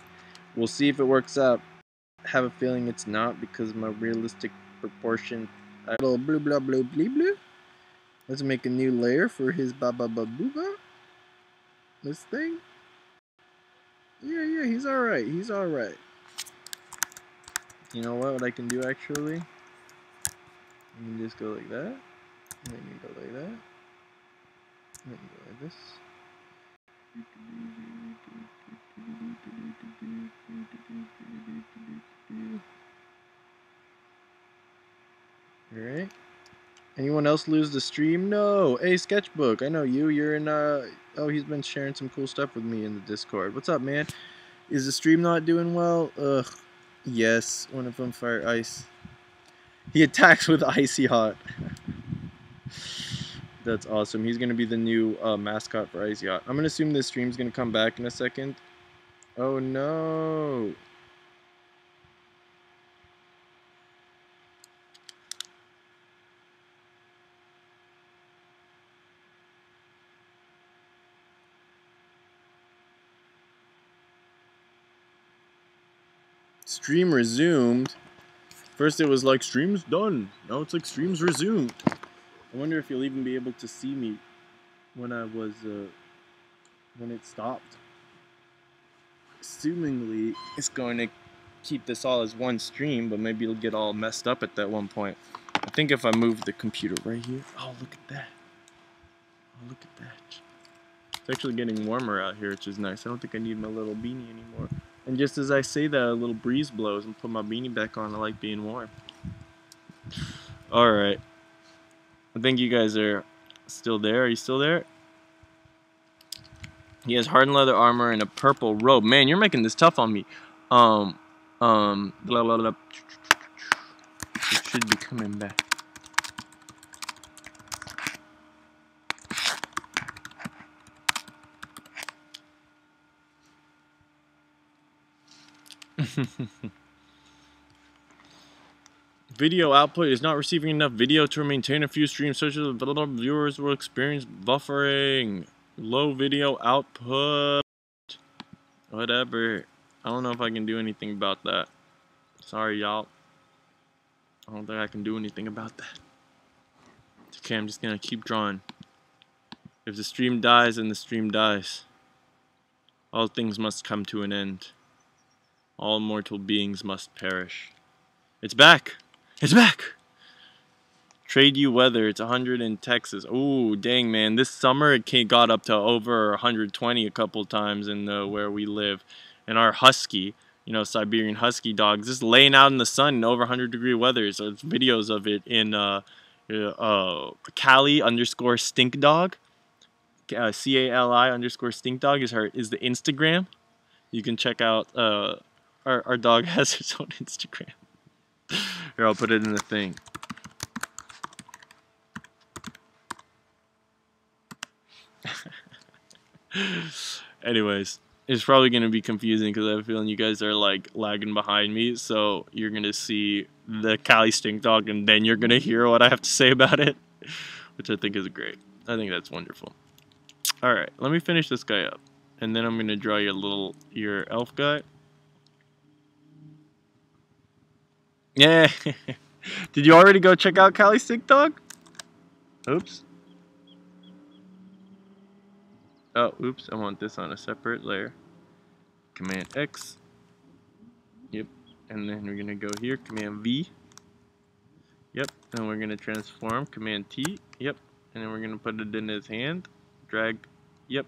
Speaker 1: We'll see if it works out. I have a feeling it's not because my realistic proportion. Little blue blah blue blee blue. Let's make a new layer for his baba booba. This thing. Yeah, he's alright. He's alright. You know what I can do actually? I can just go like that. And then you go like that. And then you go like this. Alright. Anyone else lose the stream? No. Hey, Sketchbook. I know you. You're in, oh, he's been sharing some cool stuff with me in the Discord. What's up, man? Is the stream not doing well? Ugh. Yes. One of them fire ice. He attacks with icy hot. That's awesome. He's going to be the new mascot for Icy Hot. I'm going to assume this stream's going to come back in a second. Oh, no. Stream resumed. First it was like, stream's done. Now it's like, stream's resumed. I wonder if you'll even be able to see me when I was, when it stopped. Assumingly, it's going to keep this all as one stream, but maybe it'll get all messed up at that one point. I think if I move the computer right here. Oh, look at that. Oh, look at that. It's actually getting warmer out here, which is nice. I don't think I need my little beanie anymore. And just as I say that, a little breeze blows and put my beanie back on. I like being warm. Alright. I think you guys are still there. Are you still there? He has hardened leather armor and a purple robe. Man, you're making this tough on me. Blah, blah, blah. It should be coming back. Video output is not receiving enough video to maintain a few streams, such as viewers will experience buffering. Low video output. Whatever. I don't know if I can do anything about that. Sorry, y'all. I don't think I can do anything about that. Okay, I'm just gonna keep drawing. If the stream dies, then the stream dies. All things must come to an end. All mortal beings must perish. It's back! It's back! Trade you weather, it's 100 in Texas. Ooh, dang, man. This summer it got up to over 120 a couple times in where we live. And our husky, you know, Siberian husky dogs, just laying out in the sun in over 100-degree weather. So it's videos of it in Cali_stinkdog. CALI_stinkdog is the Instagram. You can check out, our dog has its own Instagram. Here, I'll put it in the thing. Anyways, it's probably going to be confusing because I have a feeling you guys are like lagging behind me. So you're going to see the Cali stink dog and then you're going to hear what I have to say about it, which I think is great. I think that's wonderful. Alright, let me finish this guy up. And then I'm going to draw your elf guy. Yeah. Did you already go check out Cali Stink Dog? Oops. Oh, oops. I want this on a separate layer. Command X. Yep. And then we're going to go here. Command V. Yep. And we're going to transform. Command T. Yep. And then we're going to put it in his hand. Drag. Yep.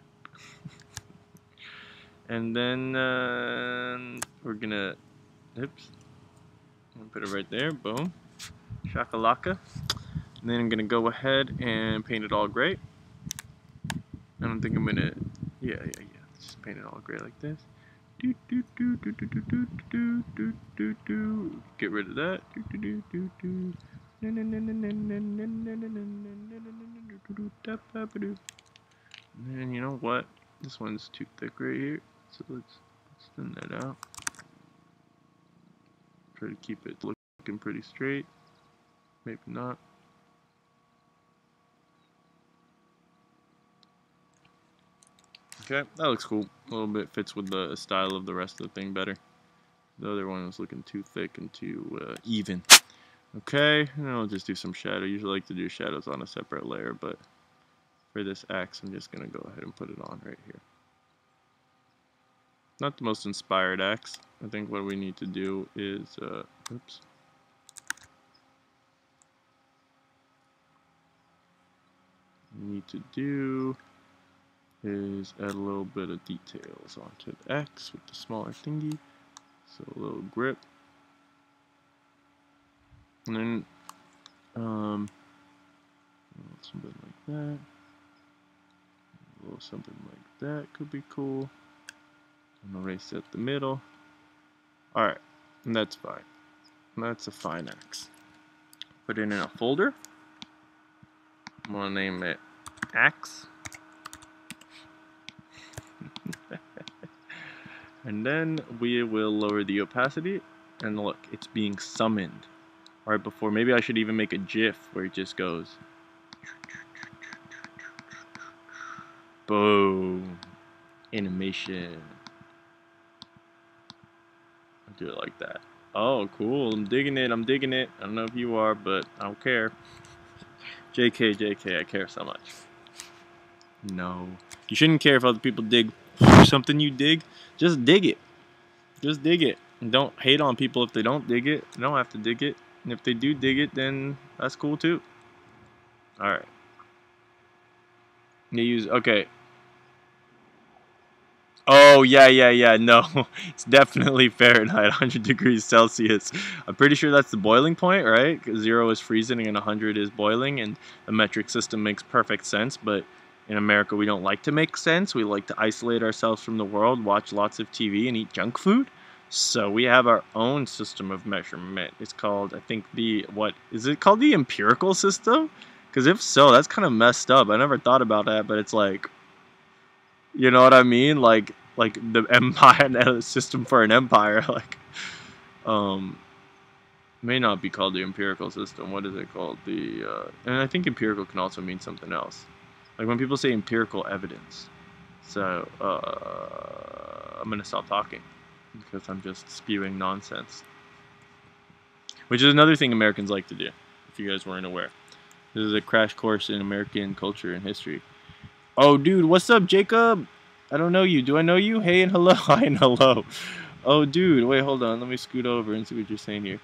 Speaker 1: And then we're going to... Oops. Put it right there. Boom. Shakalaka. And then I'm going to go ahead and paint it all gray. I don't think I'm going to... Yeah. Just paint it all gray like this. Do, do, do, do, do, do, do, do, do, do, do. Get rid of that. Do, do, do, do, do. And then you know what? This one's too thick right here, so let's thin that out. Try to keep it looking pretty straight. Maybe not. Okay, that looks cool. A little bit fits with the style of the rest of the thing better. The other one was looking too thick and too even. Okay, and I'll just do some shadow. I usually like to do shadows on a separate layer, but for this axe, I'm just going to go ahead and put it on right here. Not the most inspired axe. I think what we need to do is, oops. We need to do is add a little bit of details onto the axe with the smaller thingy. So a little grip. And then something like that. A little something like that could be cool. And erase at the middle. Alright, and that's fine. That's a fine axe. Put it in a folder. I'm gonna name it axe. And then we will lower the opacity, and look, it's being summoned right before. Maybe I should even make a GIF where it just goes boom, animation. I'll do it like that. Oh, cool! I'm digging it. I'm digging it. I don't know if you are, but I don't care. JK, JK, I care so much. No, you shouldn't care if other people dig something you dig. Just dig it. Just dig it. And don't hate on people if they don't dig it. You don't have to dig it. And if they do dig it, then that's cool too. Alright. You use, okay. Oh, yeah. No, it's definitely Fahrenheit, 100 degrees Celsius. I'm pretty sure that's the boiling point, right? 'Cause 0 is freezing and 100 is boiling, and the metric system makes perfect sense, but in America, we don't like to make sense. We like to isolate ourselves from the world, watch lots of TV, and eat junk food. So we have our own system of measurement. It's called, I think, what is it called? The empirical system? Because if so, that's kind of messed up. I never thought about that, but it's like, you know what I mean? Like the empire system for an empire. Like, may not be called the empirical system. What is it called? And I think empirical can also mean something else. Like when people say empirical evidence. So, I'm going to stop talking because I'm just spewing nonsense. Which is another thing Americans like to do, if you guys weren't aware. This is a crash course in American culture and history. Oh, dude, what's up, Jacob? I don't know you. Do I know you? Hey and hello. Hi and hello. Oh, dude, wait, hold on. Let me scoot over and see what you're saying here.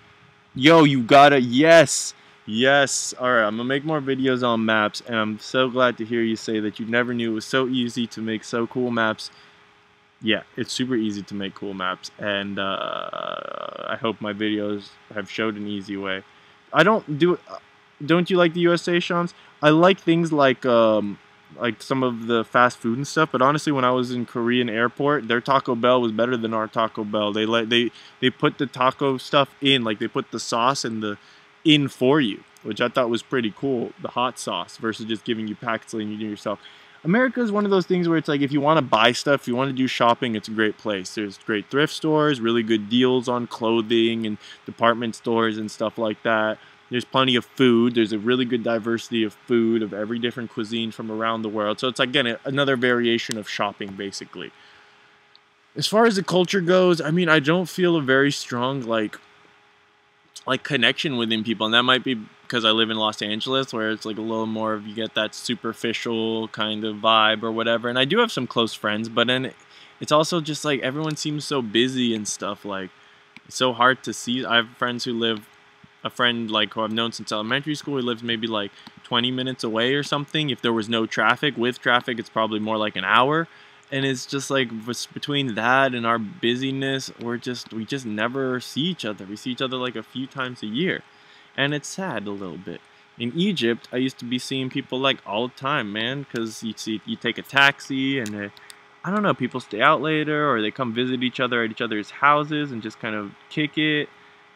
Speaker 1: Yo, you gotta, yes. Yes, alright, I'm gonna make more videos on maps, and I'm so glad to hear you say that you never knew it was so easy to make so cool maps. Yeah, it's super easy to make cool maps, and I hope my videos have showed an easy way. Don't you like the USA, Shams? I like things like some of the fast food and stuff, but honestly, when I was in Korean airport, their Taco Bell was better than our Taco Bell. They put the taco stuff in, like they put the sauce and the in for you, which I thought was pretty cool, the hot sauce, versus just giving you packets and you do it yourself. America is one of those things where it's like, if you want to buy stuff, if you want to do shopping, it's a great place. There's great thrift stores, really good deals on clothing and department stores and stuff like that. There's plenty of food. There's a really good diversity of food, of every different cuisine from around the world. So it's, again, another variation of shopping, basically. As far as the culture goes, I mean, I don't feel a very strong, like connection within people, and that might be because I live in Los Angeles, where it's like a little more of, you get that superficial kind of vibe or whatever. And I do have some close friends, but then it's also just like everyone seems so busy and stuff. Like, it's so hard to see. I have friends who live, a friend like who I've known since elementary school, he lives maybe like 20 minutes away or something. If there was no traffic, with traffic, it's probably more like an hour. And it's just like, between that and our busyness, we just never see each other. We see each other like a few times a year. And it's sad a little bit. In Egypt, I used to be seeing people like all the time, man. Because you take a taxi and I don't know, people stay out later or they come visit each other at each other's houses and just kind of kick it.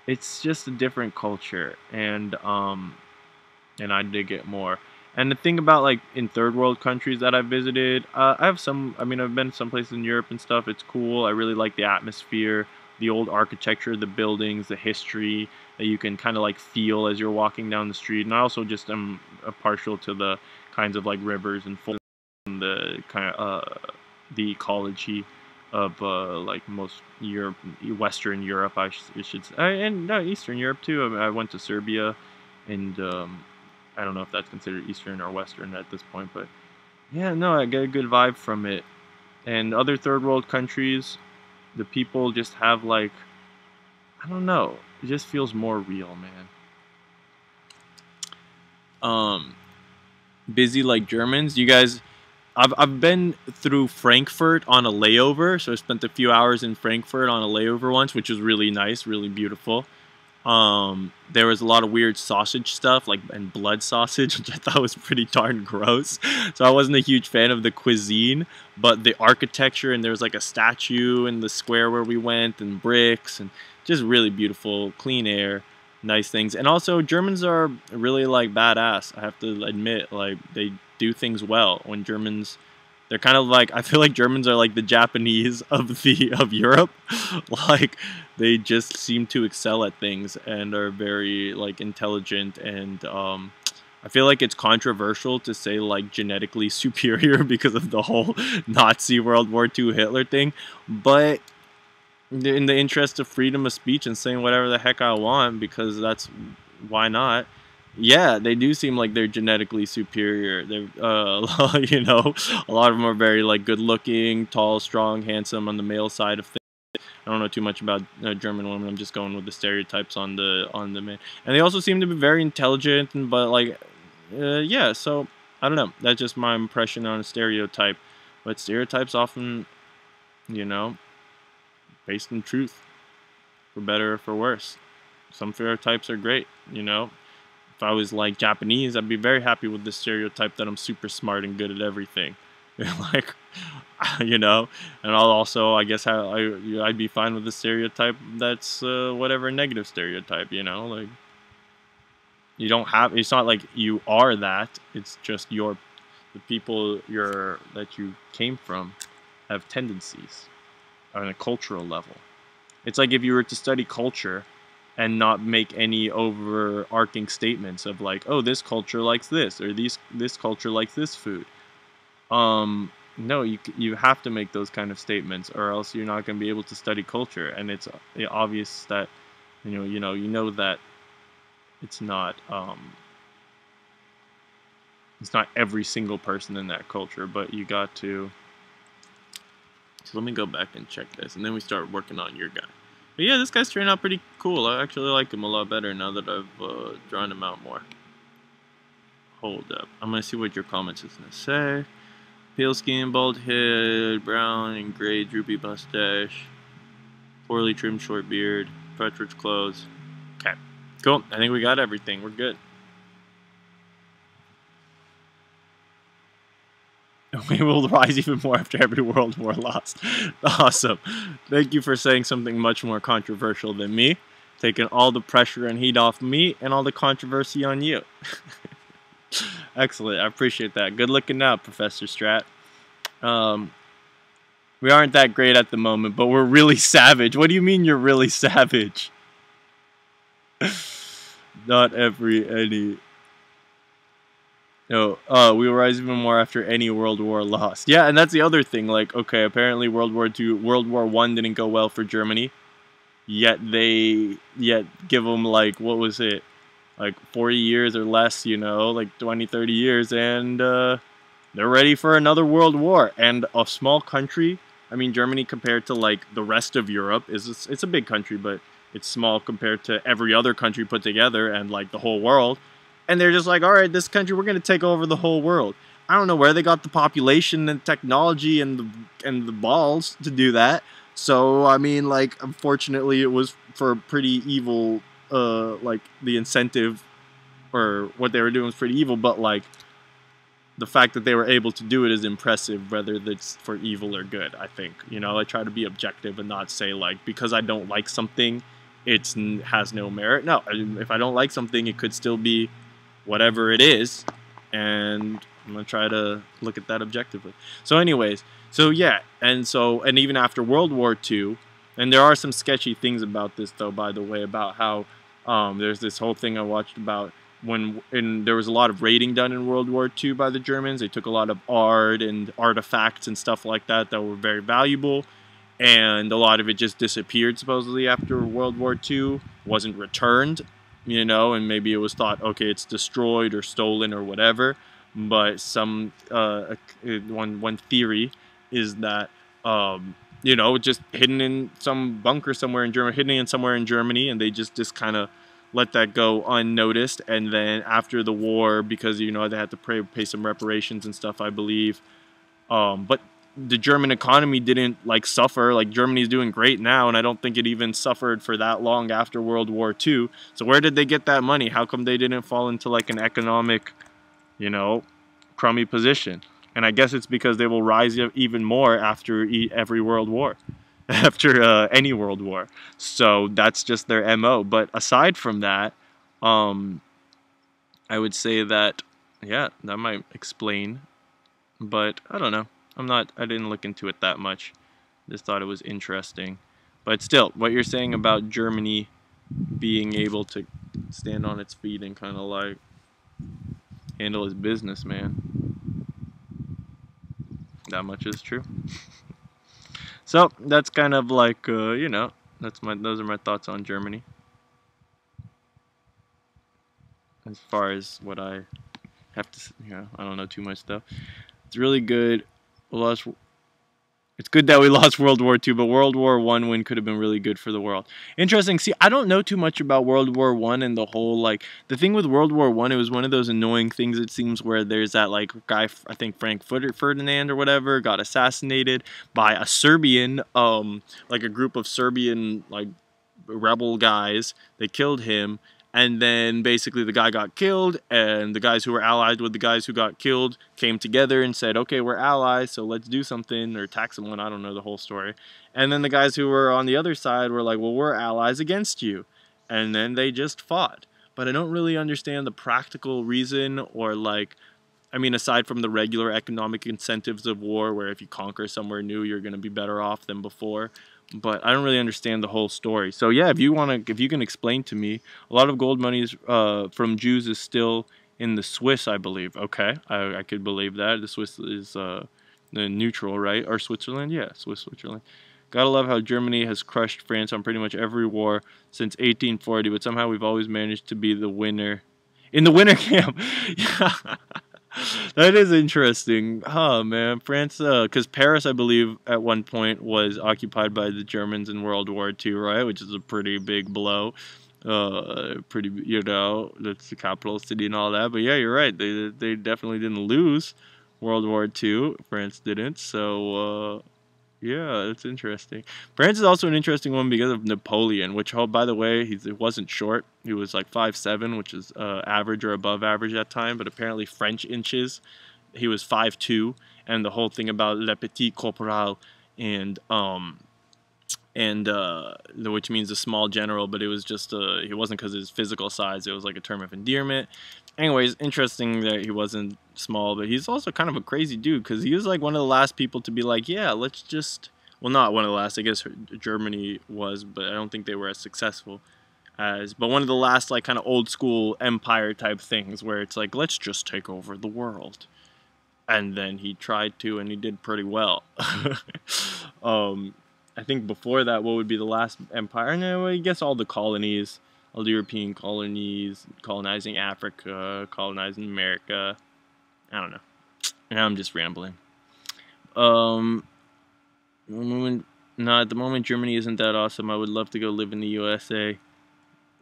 Speaker 1: It's just a different culture, and I dig it more. And the thing about like in third world countries that I've visited, I have some. I mean, I've been some places in Europe and stuff. It's cool. I really like the atmosphere, the old architecture, the buildings, the history that you can kind of like feel as you're walking down the street. And I also just am partial to the kinds of like rivers and forests and the kind of the ecology of like most Europe, Western Europe, I should say, and no, Eastern Europe too. I mean, I went to Serbia, and I don't know if that's considered Eastern or Western at this point, but yeah, no, I get a good vibe from it. And other third world countries, the people just have like, I don't know, it just feels more real, man. Busy like Germans. You guys, I've been through Frankfurt on a layover, so I spent a few hours in Frankfurt on a layover once, which was really nice, really beautiful. There was a lot of weird sausage stuff, like and blood sausage, which I thought was pretty darn gross. So I wasn't a huge fan of the cuisine, but the architecture, and there was like a statue in the square where we went, and bricks, and just really beautiful, clean air, nice things. And also Germans are really like badass. I have to admit, like they do things well. When Germans, they're kind of like, I feel like Germans are like the Japanese of Europe. Like they just seem to excel at things and are very like intelligent, and I feel like it's controversial to say like genetically superior because of the whole Nazi World War II Hitler thing, but in the interest of freedom of speech and saying whatever the heck I want, because that's why not. Yeah, they do seem like they're genetically superior. They're, you know, a lot of them are very like good looking, tall, strong, handsome on the male side of things. I don't know too much about German women. I'm just going with the stereotypes on the men, and they also seem to be very intelligent. But like, yeah. So I don't know. That's just my impression on a stereotype. But stereotypes often, you know, based in truth, for better or for worse. Some stereotypes are great, you know. If I was like Japanese, I'd be very happy with the stereotype that I'm super smart and good at everything. Like, you know, and I'll also, I guess, I'd be fine with the stereotype that's whatever negative stereotype, you know, like you don't have. It's not like you are that. It's just the people that you came from have tendencies on a cultural level. It's like if you were to study culture and not make any overarching statements of like, oh, this culture likes this, or this culture likes this food. No, you have to make those kind of statements, or else you're not going to be able to study culture. And it's obvious that you know that it's not every single person in that culture, but you got to. So let me go back and check this, and then we start working on your guy. But yeah, this guy's turned out pretty cool. I actually like him a lot better now that I've drawn him out more. Hold up. I'm going to see what your comments is going to say. Pale skin, bald head, brown and gray droopy mustache, poorly trimmed short beard, partridge clothes. Okay, cool. I think we got everything. We're good. We will rise even more after every world war lost. Awesome. Thank you for saying something much more controversial than me. Taking all the pressure and heat off me and all the controversy on you. Excellent. I appreciate that. Good looking out, Professor Strat. We aren't that great at the moment, but we're really savage. What do you mean you're really savage? Not any... No, we will rise even more after any world war lost. Yeah, and that's the other thing. Like, okay, apparently World War I didn't go well for Germany. Yet give them like, what was it? Like 40 years or less, you know, like 20, 30 years, and they're ready for another world war. And a small country, I mean, Germany compared to like the rest of Europe it's a big country, but it's small compared to every other country put together and like the whole world. And they're just like, all right, this country, we're going to take over the whole world. I don't know where they got the population and technology and the balls to do that. So, I mean, like, unfortunately, it was for pretty evil, like, the incentive, or what they were doing was pretty evil. But, like, the fact that they were able to do it is impressive, whether that's for evil or good, I think. You know, I try to be objective and not say, like, because I don't like something, it has no merit. No, if I don't like something, it could still be whatever it is, and I'm going to try to look at that objectively. So anyways, so yeah, and even after World War II, and there are some sketchy things about this, though, by the way, about how there's this whole thing I watched about there was a lot of raiding done in World War II by the Germans. They took a lot of art and artifacts and stuff like that that were very valuable, and a lot of it just disappeared supposedly after World War II, wasn't returned, you know, and maybe it was thought, okay, it's destroyed or stolen or whatever. But one theory is that you know, just hidden in some bunker somewhere in Germany, and they just kind of let that go unnoticed. And then after the war, because, you know, they had to pay some reparations and stuff, I believe. But the German economy didn't, like, suffer. Like, Germany's doing great now, and I don't think it even suffered for that long after World War II. So where did they get that money? How come they didn't fall into, like, an economic, you know, crummy position? And I guess it's because they will rise even more after every world war. After any world war. So that's just their MO. But aside from that, I would say that, yeah, that might explain. But I don't know. I didn't look into it that much. Just thought it was interesting. But still, what you're saying about Germany being able to stand on its feet and kind of like handle its business, man. That much is true. So that's kind of like, you know, those are my thoughts on Germany. As far as what I have to, you know, I don't know too much stuff. It's really good. It's good that we lost World War II, but World War I win could have been really good for the world. Interesting. See, I don't know too much about World War I and the whole, like, the thing with World War I, it was one of those annoying things, it seems, where there's that, like, guy, I think Frank Ferdinand or whatever, got assassinated by a Serbian, like a group of Serbian, like, rebel guys. They killed him. And then basically the guy got killed, and the guys who were allied with the guys who got killed came together and said, okay, we're allies, so let's do something, or attack someone. I don't know the whole story. And then the guys who were on the other side were like, well, we're allies against you. And then they just fought. But I don't really understand the practical reason, or, like, I mean, aside from the regular economic incentives of war, where if you conquer somewhere new, you're going to be better off than before. But I don't really understand the whole story. So yeah, if you can explain to me, a lot of gold monies from Jews is still in the Swiss, I believe. Okay, I could believe that. The Swiss is neutral, right? Or Switzerland? Yeah, Switzerland. Gotta love how Germany has crushed France on pretty much every war since 1840, but somehow we've always managed to be the winner. In the winter camp! Yeah. That is interesting. Huh, man. France, because Paris, I believe, at one point was occupied by the Germans in World War II, right? Which is a pretty big blow. Pretty, you know, that's the capital city and all that. But yeah, you're right. They definitely didn't lose World War II. France didn't. So, yeah, that's interesting. France is also an interesting one because of Napoleon, which, oh, by the way, he wasn't short. He was like 5'7", which is average or above average at time, but apparently French inches. He was 5'2", and the whole thing about le petit corporal and which means the small general, but it was just he wasn't because of his physical size. It was like a term of endearment. Anyways, interesting that he wasn't small, but he's also kind of a crazy dude because he was like one of the last people to be like, yeah, let's just, well, not one of the last, I guess Germany was, but I don't think they were as successful as, but one of the last, like, kind of old school empire type things where it's like, let's just take over the world. And then he tried to, and he did pretty well. I think before that, what would be the last empire? No, I guess all the colonies. All the European colonies, colonizing Africa, colonizing America. I don't know. Now I'm just rambling. At the moment, Germany isn't that awesome. I would love to go live in the USA.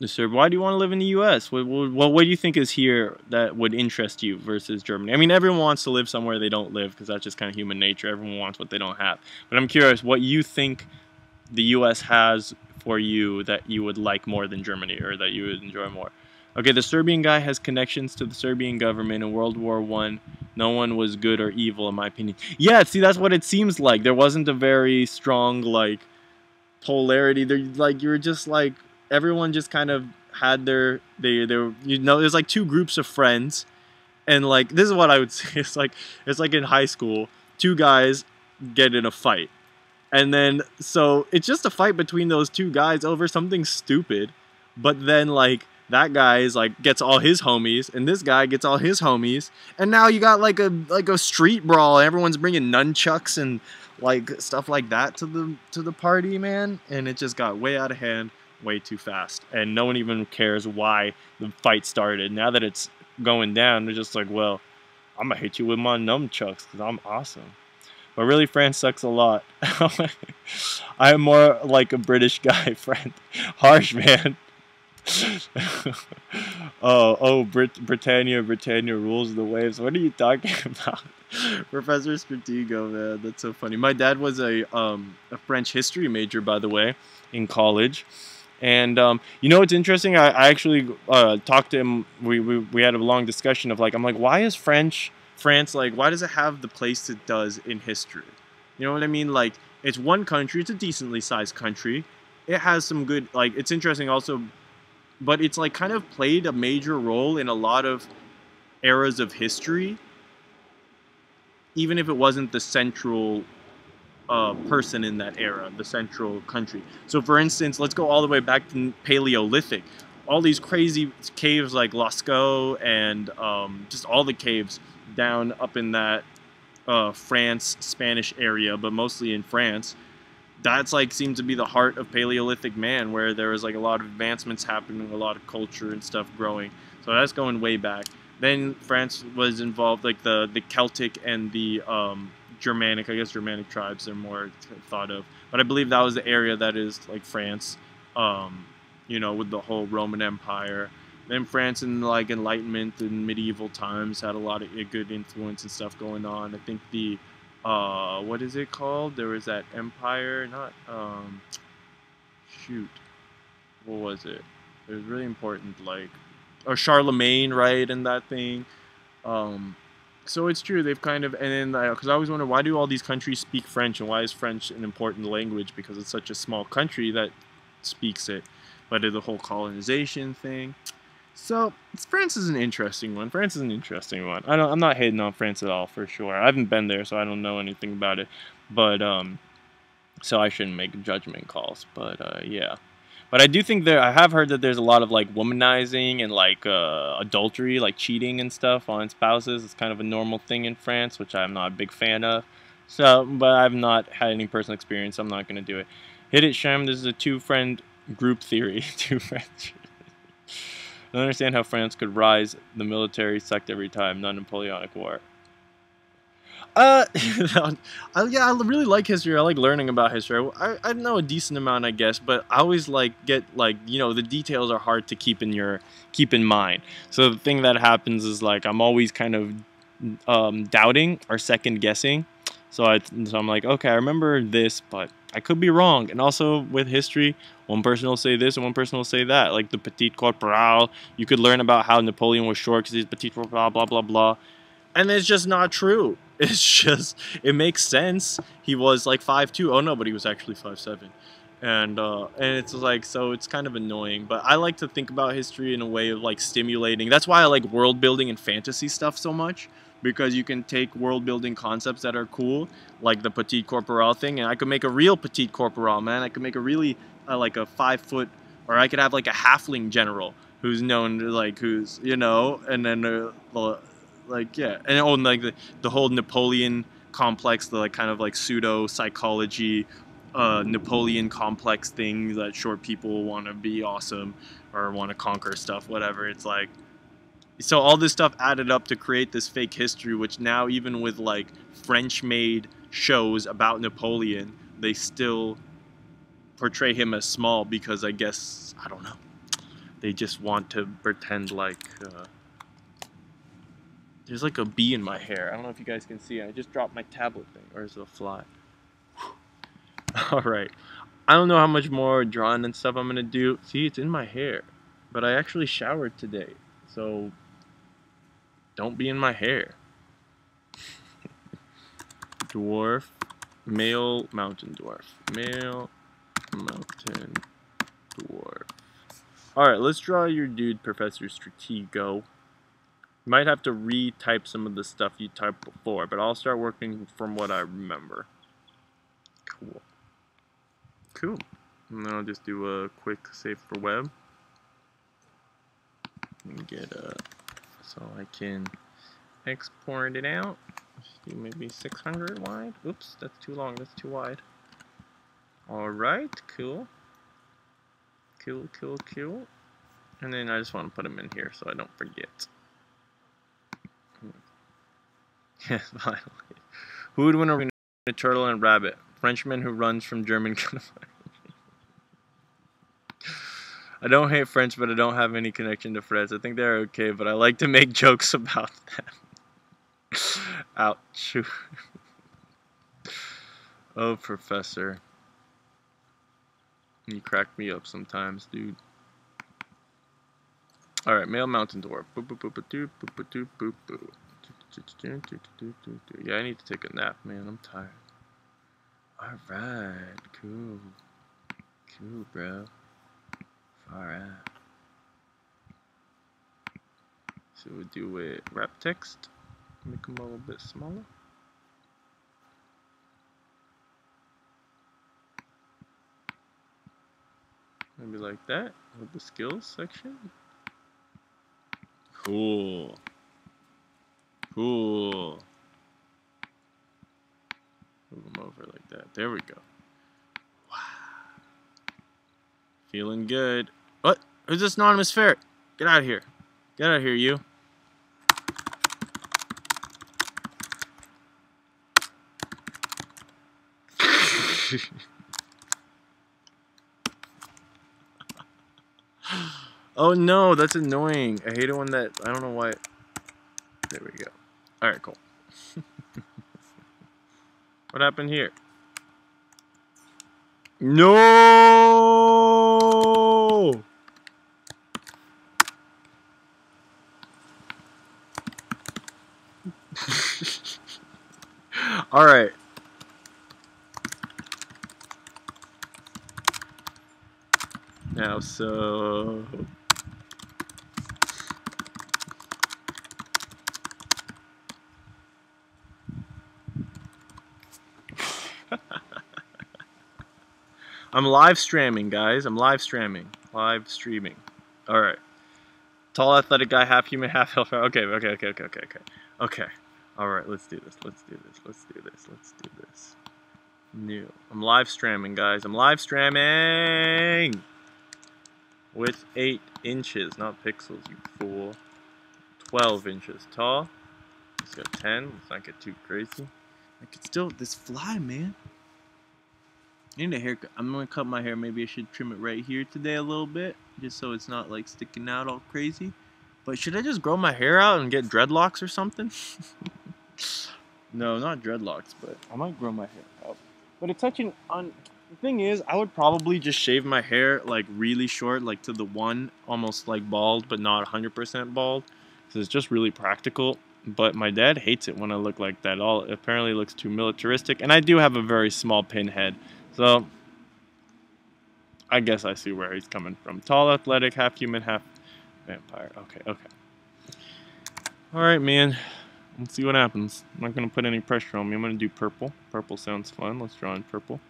Speaker 1: Sir, why do you want to live in the US? What do you think is here that would interest you versus Germany? I mean, everyone wants to live somewhere they don't live because that's just kind of human nature. Everyone wants what they don't have. But I'm curious what you think the US has for you that you would like more than Germany, or that you would enjoy more. Okay, the Serbian guy has connections to the Serbian government in World War I. No one was good or evil, in my opinion. Yeah, see, that's what it seems like. There wasn't a very strong, like, polarity. There, like, you were just, like, everyone just kind of had their, you know, there's, like, two groups of friends. And, like, this is what I would say. It's like in high school, two guys get in a fight. And then, so, it's just a fight between those two guys over something stupid. But then, like, that guy is, like, gets all his homies, and this guy gets all his homies. And now you got, like a street brawl. Everyone's bringing nunchucks and, like, stuff like that to the party, man. And it just got way out of hand, way too fast. And no one even cares why the fight started. Now that it's going down, they're just like, well, I'm gonna hit you with my nunchucks because I'm awesome. But really, France sucks a lot. I'm more like a British guy, friend. Harsh, man. Britannia rules the waves. What are you talking about? Professor Stratego, man. That's so funny. My dad was a French history major, by the way, in college. And you know what's interesting? I actually talked to him. We had a long discussion of, like, I'm like, why is France, like, why does it have the place it does in history? You know what I mean? Like, it's one country. It's a decently sized country. It has some good, like, it's interesting also, but it's, like, kind of played a major role in a lot of eras of history, even if it wasn't the central person in that era, the central country. So, for instance, let's go all the way back to Paleolithic. All these crazy caves like Lascaux and just all the caves down up in that France, Spanish area, but mostly in France. That's, like, seemed to be the heart of Paleolithic man, where there was, like, a lot of advancements happening, a lot of culture and stuff growing. So that's going way back. Then France was involved, like the Celtic and the Germanic, I guess Germanic tribes are more thought of. But I believe that was the area that is, like, France, you know, with the whole Roman Empire. Then France in, like, Enlightenment and medieval times had a lot of good influence and stuff going on. I think the, what is it called? There was that empire, not, shoot, what was it? It was really important, like, or Charlemagne, right, and that thing. So it's true, they've kind of, and then, because I always wonder, why do all these countries speak French, and why is French an important language? Because it's such a small country that speaks it. But the whole colonization thing. So, France is an interesting one. I'm not hating on France at all, for sure. I haven't been there, so I don't know anything about it. But, so I shouldn't make judgment calls. But, yeah. But I do think I have heard that there's a lot of, like, womanizing and, like, adultery, like cheating and stuff on spouses. It's kind of a normal thing in France, which I'm not a big fan of. So, but I've not had any personal experience. So I'm not going to do it. Hit it, Shem. This is a two-friend group theory. Two friends. I don't understand how France could rise. The military sucked every time. Non-Napoleonic War. Yeah, I really like history. I like learning about history. I know a decent amount, I guess, but I always get you know, the details are hard to keep in mind. So the thing that happens is, like, I'm always kind of doubting or second guessing. So I'm like, okay, I remember this, but I could be wrong. And also with history, one person will say this and one person will say that. Like the Petit Corporal, you could learn about how Napoleon was short because he's Petit Corporal, blah, blah, blah. And it's just not true. It's just, it makes sense. He was like 5'2". Oh no, but he was actually 5'7". And it's like, so it's kind of annoying. But I like to think about history in a way of, like, stimulating. That's why I like world building and fantasy stuff so much. Because you can take world building concepts that are cool, like the Petit Corporal thing, and I could make a real Petit Corporal, man. I could make a really, like a 5 foot, or I could have like a halfling general who's known, like, who's, you know, and then, like, yeah. And, oh, and like the whole Napoleon complex, the, like, kind of like pseudo psychology, Napoleon complex thing that short people want to be awesome or want to conquer stuff, whatever. It's like, so all this stuff added up to create this fake history, which now, even with, like, French-made shows about Napoleon, they still portray him as small because, I guess, I don't know, they just want to pretend like, there's like a bee in my hair. I don't know if you guys can see it. I just dropped my tablet thing, or is it a fly? Alright. I don't know how much more drawing and stuff I'm going to do. See, it's in my hair. But I actually showered today, so don't be in my hair. Dwarf, male mountain dwarf, male mountain dwarf. Alright, let's draw your dude, Professor Stratego. You might have to retype some of the stuff you typed before, but I'll start working from what I remember. Cool. Cool. And then I'll just do a quick save for web. And get so I can export it out. Let's do maybe 600 wide. Oops, that's too long, that's too wide. Alright, cool. Cool, cool, cool. And then I just want to put them in here so I don't forget. Yes, finally. Who would win a turtle and rabbit? Frenchman who runs from German. I don't hate French, but I don't have any connection to France. I think they're okay, but I like to make jokes about them. Ouch. Oh, Professor. You crack me up sometimes, dude. Alright, male mountain dwarf. Boop, boop, boop, boop, boop, boop, boop, boop, boop. Yeah, I need to take a nap, man. I'm tired. Alright, cool. Cool, bro. Alright. So we'll do it wrap text. Make them a little bit smaller. Maybe like that, with the skills section. Cool. Cool. Move them over like that. There we go. Wow. Feeling good. What? Who's this anonymous ferret? Get out of here. Get out of here, you. Oh no, that's annoying. I hate it when that, I don't know why. There we go. Alright, cool. What happened here? No! Alright. Now, so... I'm live streaming, guys. I'm live streaming. Live streaming. Alright. Tall, athletic guy, half human, half elf. Okay. Okay. Alright, let's do this. Let's do this. New. I'm live streaming, guys. I'm live streaming! With 8 inches, not pixels, you fool. 12 inches tall. Let's go 10. Let's not get too crazy. I could still, this fly, man. I need a haircut. I'm gonna cut my hair. Maybe I should trim it right here today a little bit, just so it's not like sticking out all crazy. But should I just grow my hair out and get dreadlocks or something? No, not dreadlocks, but I might grow my hair out. But it's touching on. The thing is, I would probably just shave my hair like really short, like to the one, almost like bald, but not 100% bald, because it's just really practical. But my dad hates it when I look like that. It apparently looks too militaristic, and I do have a very small pinhead. So, I guess I see where he's coming from. Tall, athletic, half human, half vampire. Okay. Alright, man. Let's see what happens. I'm not going to put any pressure on me. I'm going to do purple. Purple sounds fun. Let's draw in purple.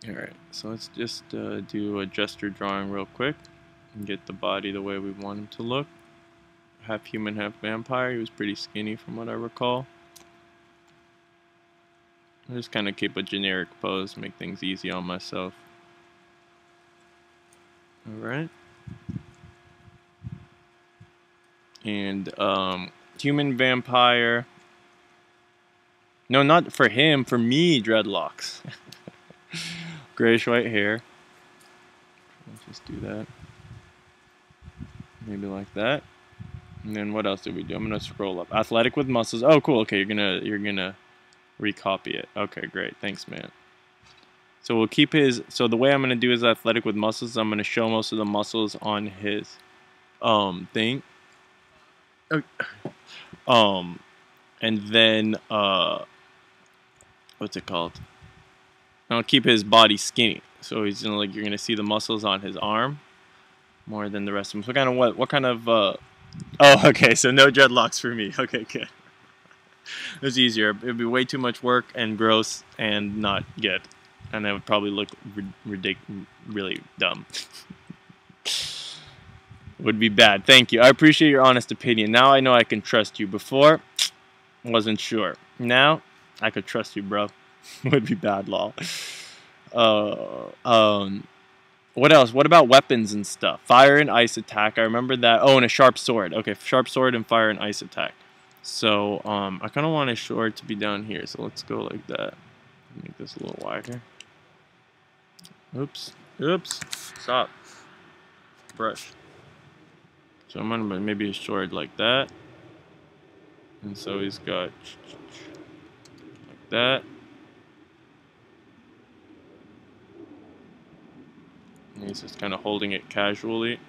Speaker 1: Alright, so let's just do a gesture drawing real quick. And get the body the way we want him to look. Half human, half vampire. He was pretty skinny from what I recall. I just kind of keep a generic pose, make things easy on myself. Alright. And, human vampire. No, not for him, for me, dreadlocks. Grayish white hair. Let's just do that. Maybe like that. And then what else did we do? I'm gonna scroll up. Athletic with muscles. Oh, cool. Okay, you're gonna recopy it. Okay, great. Thanks, man. So we'll keep his. So the way I'm gonna do his athletic with muscles, I'm gonna show most of the muscles on his thing. And then what's it called? I'll keep his body skinny. So he's gonna you're gonna see the muscles on his arm more than the rest of him. So what kind of oh, okay, so no dreadlocks for me. Okay, good. It was easier. It'd be way too much work and gross and not good. And it would probably look really dumb. Would be bad. Thank you. I appreciate your honest opinion. Now I know I can trust you. Before, wasn't sure. Now, I could trust you, bro. Would be bad, lol. What else? What about weapons and stuff? Fire and ice attack. I remember that. Oh, and a sharp sword. Okay, sharp sword and fire and ice attack. So, I kind of want his sword to be down here. So let's go like that. Make this a little wider. Oops. Oops. Stop. Brush. So I'm gonna maybe a sword like that. And so he's got like that. And he's just kind of holding it casually.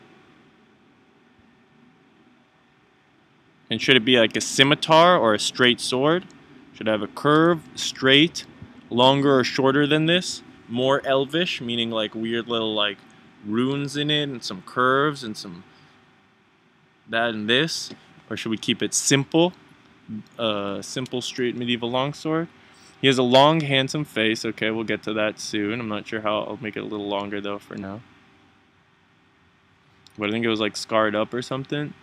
Speaker 1: And should it be like a scimitar or a straight sword? Should it have a curve, straight, longer or shorter than this? More elvish, meaning like weird little like runes in it and some curves and some that and this? Or should we keep it simple? Simple, straight, medieval longsword. He has a long, handsome face. Okay, we'll get to that soon. I'm not sure how. I'll make it a little longer though for now. But I think it was like scarred up or something.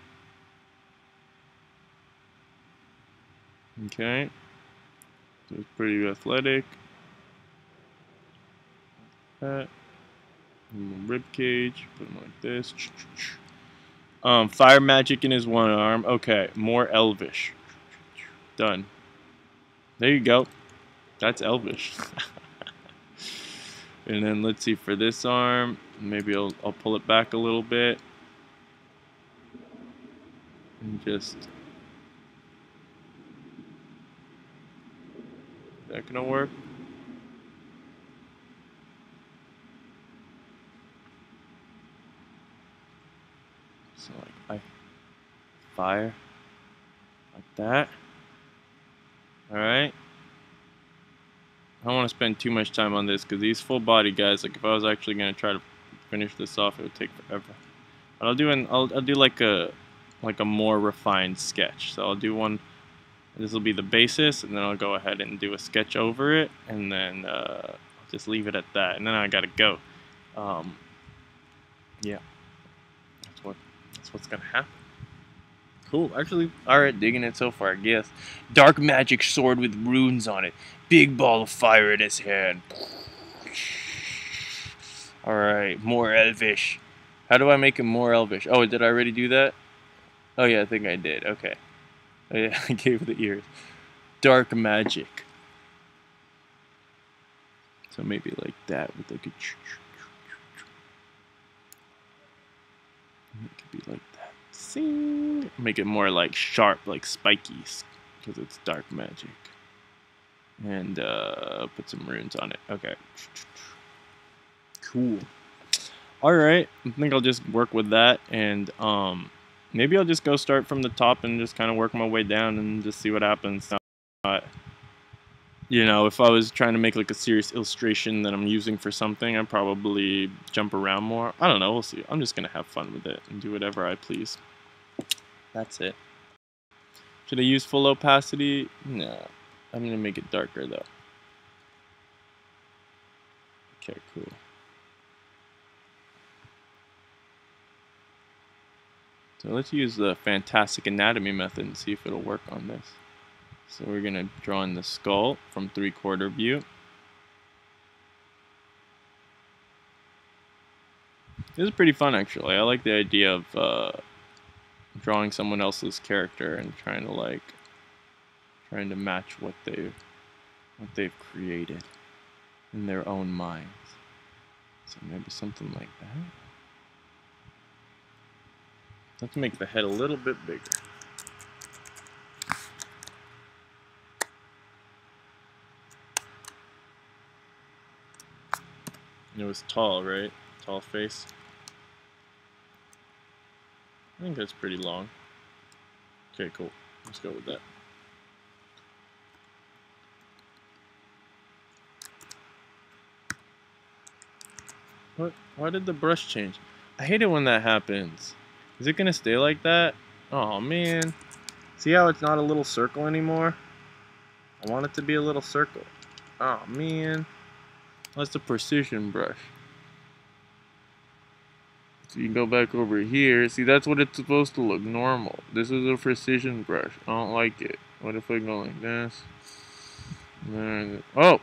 Speaker 1: Okay. So it's pretty athletic. That. Rib cage. Put him like this. Fire magic in his one arm. Okay, more elvish. Done. There you go. That's elvish. And then let's see for this arm. Maybe I'll pull it back a little bit. And just... Is that gonna work? So like fire like that. Alright. I don't want to spend too much time on this because these full body guys, like if I was actually gonna try to finish this off, it would take forever. But I'll do like a more refined sketch. So I'll do one. This will be the basis, and then I'll go ahead and do a sketch over it, and then I'll just leave it at that. And then I gotta go. Yeah, that's what's gonna happen. Cool. Actually, alright, digging it so far, I guess. Dark magic sword with runes on it. Big ball of fire in his hand. Alright, more elvish. How do I make him more elvish? Oh, did I already do that? Oh yeah, I think I did. Okay. Oh, yeah, I gave the ears. Dark magic. So maybe like that with like a... It could be like that. Sing. Make it more like sharp, like spiky, because it's dark magic. And put some runes on it. Okay. Cool. Alright, I think I'll just work with that, and maybe I'll just go start from the top and just kind of work my way down and just see what happens. You know, if I was trying to make like a serious illustration that I'm using for something, I'd probably jump around more. I don't know, we'll see. I'm just gonna have fun with it and do whatever I please. That's it. Should I use full opacity? No. I'm gonna make it darker though. Okay, cool. So let's use the fantastic anatomy method and see if it'll work on this. So we're going to draw in the skull from 3/4 view. This is pretty fun actually. I like the idea of drawing someone else's character and trying to match what they've created in their own minds. So maybe something like that. Let's make the head a little bit bigger. It was tall, right? Tall face. I think that's pretty long. Okay, cool. Let's go with that. What? Why did the brush change? I hate it when that happens. Is it gonna stay like that? Oh man. See how it's not a little circle anymore? I want it to be a little circle. Oh man. That's the precision brush. So you can go back over here. See, that's what it's supposed to look normal. This is a precision brush. I don't like it. What if I go like this? Oh!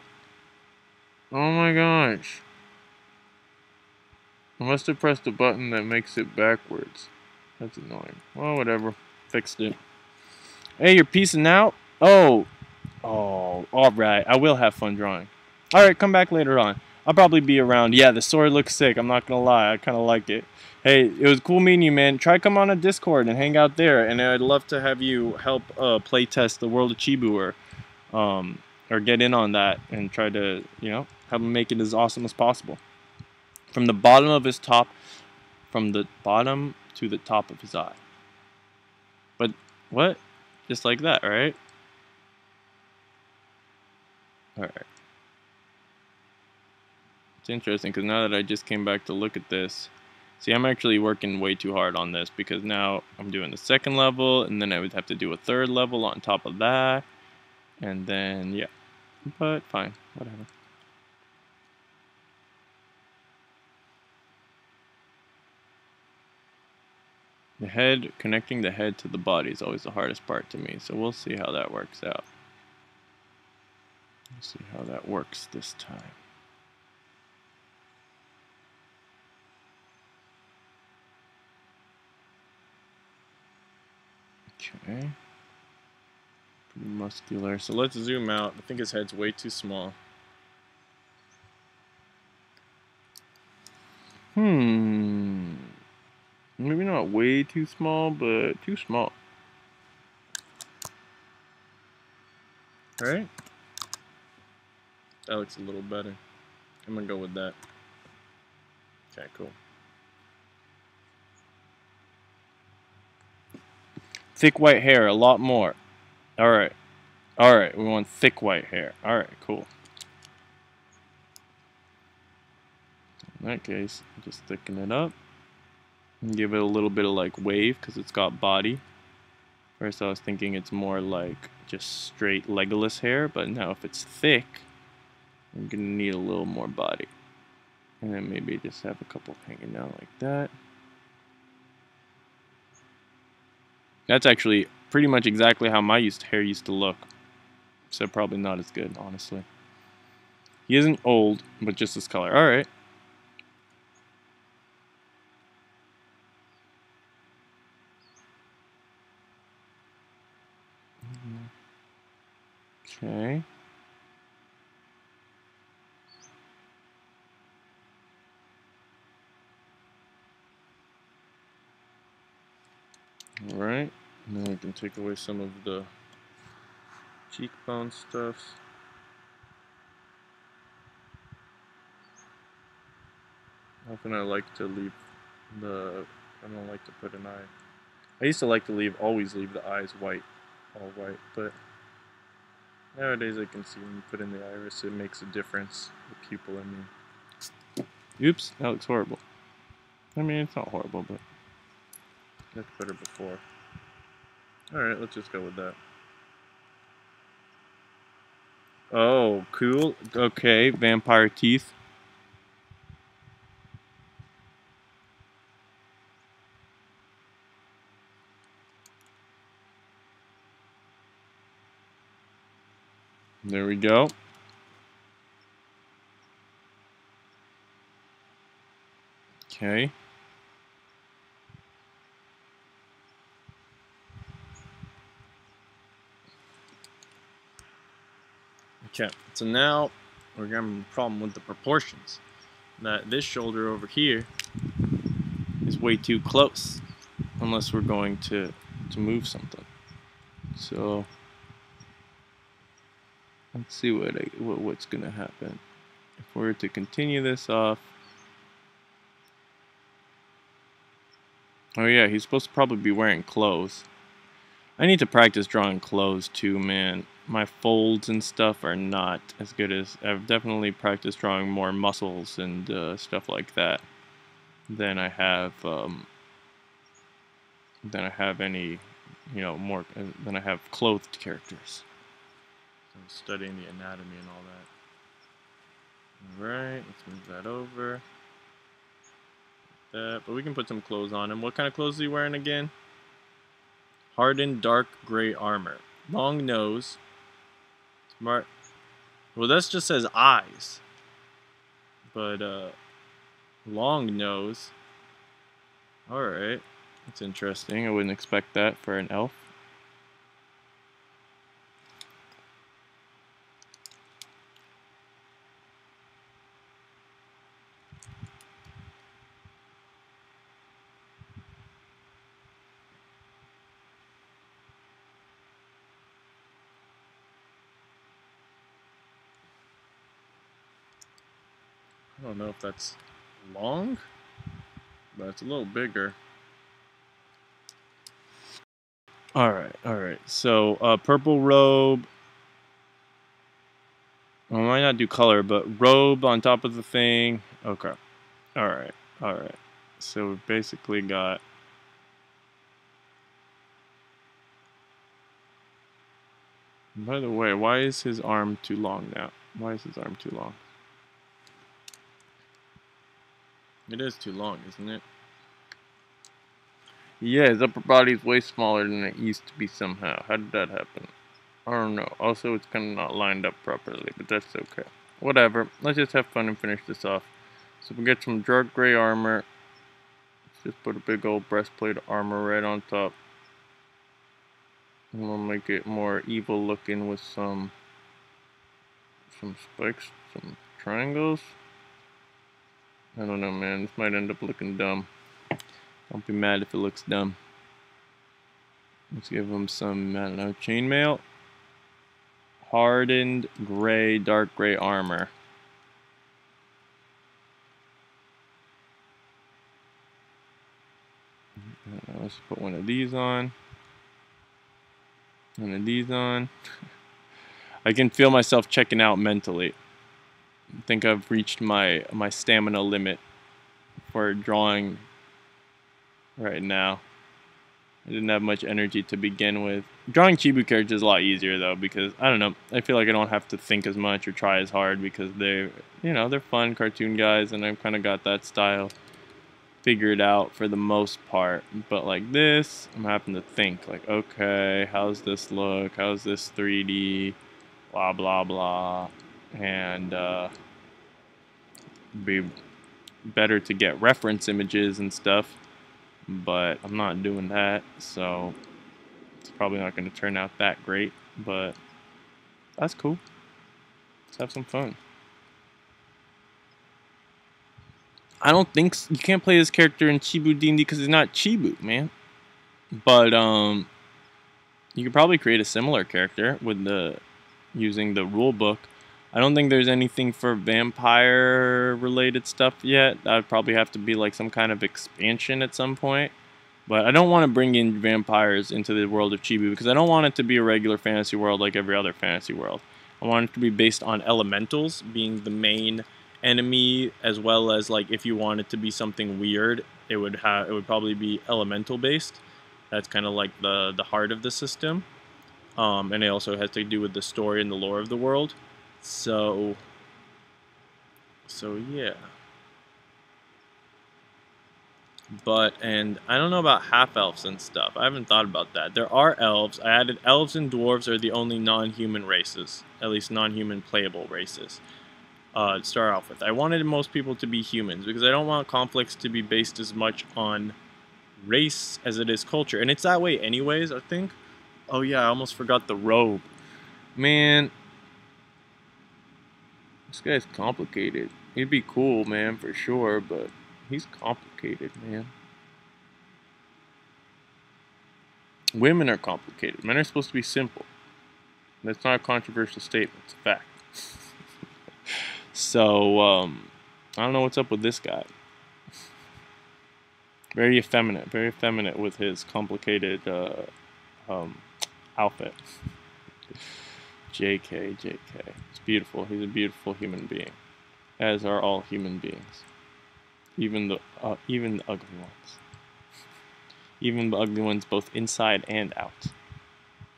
Speaker 1: Oh my gosh. I must have pressed a button that makes it backwards. That's annoying. Well, whatever. Fixed it. Hey, you're peacing out? Oh. Oh, alright. I will have fun drawing. Alright, come back later on. I'll probably be around. Yeah, the sword looks sick. I'm not gonna lie. I kind of like it. Hey, it was cool meeting you, man. Try come on a Discord and hang out there. And I'd love to have you help playtest the World of Chibu or get in on that and try to, you know, help him make it as awesome as possible. From the bottom of his top, from the bottom to the top of his eye. But, what? Just like that, right? Alright. It's interesting because now that I just came back to look at this, see, I'm actually working way too hard on this because now I'm doing the second level and then I would have to do a third level on top of that. And then, yeah. But, fine. Whatever. The head, connecting the head to the body is always the hardest part to me, so we'll see how that works out. We'll see how that works this time. Okay. Pretty muscular. So let's zoom out. I think his head's way too small. Maybe not way too small, but too small. Alright. That looks a little better. I'm gonna go with that. Okay, cool. Thick white hair, a lot more. Alright. Alright, we want thick white hair. Alright, cool. In that case, just thicken it up. And give it a little bit of like wave because it's got body. First I was thinking it's more like just straight Legolas hair, but now if it's thick, I'm gonna need a little more body. And then maybe just have a couple hanging out like that. That's actually pretty much exactly how my hair used to look. So probably not as good, honestly. He isn't old, but just this color. Alright. Okay. Alright. Now we can take away some of the cheekbone stuffs. Often I like to leave I don't like to put an eye. I used to like to always leave the eyes white, all white, but nowadays I can see when you put in the iris, it makes a difference. The pupil, I mean. Oops, that looks horrible. I mean, it's not horrible, but it looked better before. Alright, let's just go with that. Oh, cool. Okay, vampire teeth. There we go. Okay. Okay, so now we're having a problem with the proportions. That this shoulder over here is way too close, unless we're going to move something. So let's see what's gonna happen if if we were to continue this off. Oh yeah, he's supposed to probably be wearing clothes. I need to practice drawing clothes too, man. My folds and stuff are not as good as... I've definitely practiced drawing more muscles and stuff like that than I have any, you know, more than I have clothed characters. So I'm studying the anatomy and all that. Alright, let's move that over. But we can put some clothes on him. What kind of clothes is he wearing again? Hardened dark gray armor. Long nose. Smart. Well, that just says eyes. But, long nose. Alright. That's interesting. I wouldn't expect that for an elf. I don't know if that's long, but it's a little bigger. Alright. So, purple robe. I might not do color, but robe on top of the thing. Okay. Alright. So we've basically got... By the way, why is his arm too long now? Why is his arm too long? It is too long, isn't it? Yeah, his upper body's way smaller than it used to be somehow. How did that happen? I don't know. Also, it's kind of not lined up properly, but that's okay. Whatever. Let's just have fun and finish this off. So we get some dark gray armor. Let's just put a big old breastplate of armor right on top. And we'll make it more evil looking with some spikes, some triangles. I don't know, man. This might end up looking dumb. Don't be mad if it looks dumb. Let's give him some, I don't know, chainmail. Hardened gray, dark gray armor. Let's put one of these on. One of these on. I can feel myself checking out mentally. I think I've reached my stamina limit for drawing right now. I didn't have much energy to begin with. Drawing Chibu characters is a lot easier though, because I don't know, I feel like I don't have to think as much or try as hard because they're, you know, they're fun cartoon guys and I've kind of got that style figured out for the most part. But like this, I'm having to think like, okay, how's this look? How's this 3D? Blah blah blah. And be better to get reference images and stuff, but I'm not doing that, so it's probably not going to turn out that great, but that's cool. Let's have some fun. I don't think you can't play this character in Chibu D&D because it's not Chibu, man. But you could probably create a similar character with using the rule book. I don't think there's anything for vampire related stuff yet. That would probably have to be like some kind of expansion at some point. But I don't want to bring in vampires into the world of Chibu because I don't want it to be a regular fantasy world like every other fantasy world. I want it to be based on elementals being the main enemy, as well as like if you want it to be something weird, it would probably be elemental based. That's kind of like the heart of the system. And it also has to do with the story and the lore of the world. So yeah. And I don't know about half-elves and stuff. I haven't thought about that. There are elves. I added elves and dwarves are the only non-human races. At least non-human playable races. To start off with. I wanted most people to be humans because I don't want conflicts to be based as much on race as it is culture. And it's that way anyways, I think. Oh yeah, I almost forgot the robe. Man. This guy's complicated. He'd be cool, man, for sure, but he's complicated, man. Women are complicated. Men are supposed to be simple. That's not a controversial statement. It's a fact. So, I don't know what's up with this guy. Very effeminate with his complicated outfit. JK. It's beautiful. He's a beautiful human being, as are all human beings, even the ugly ones. Even the ugly ones, both inside and out,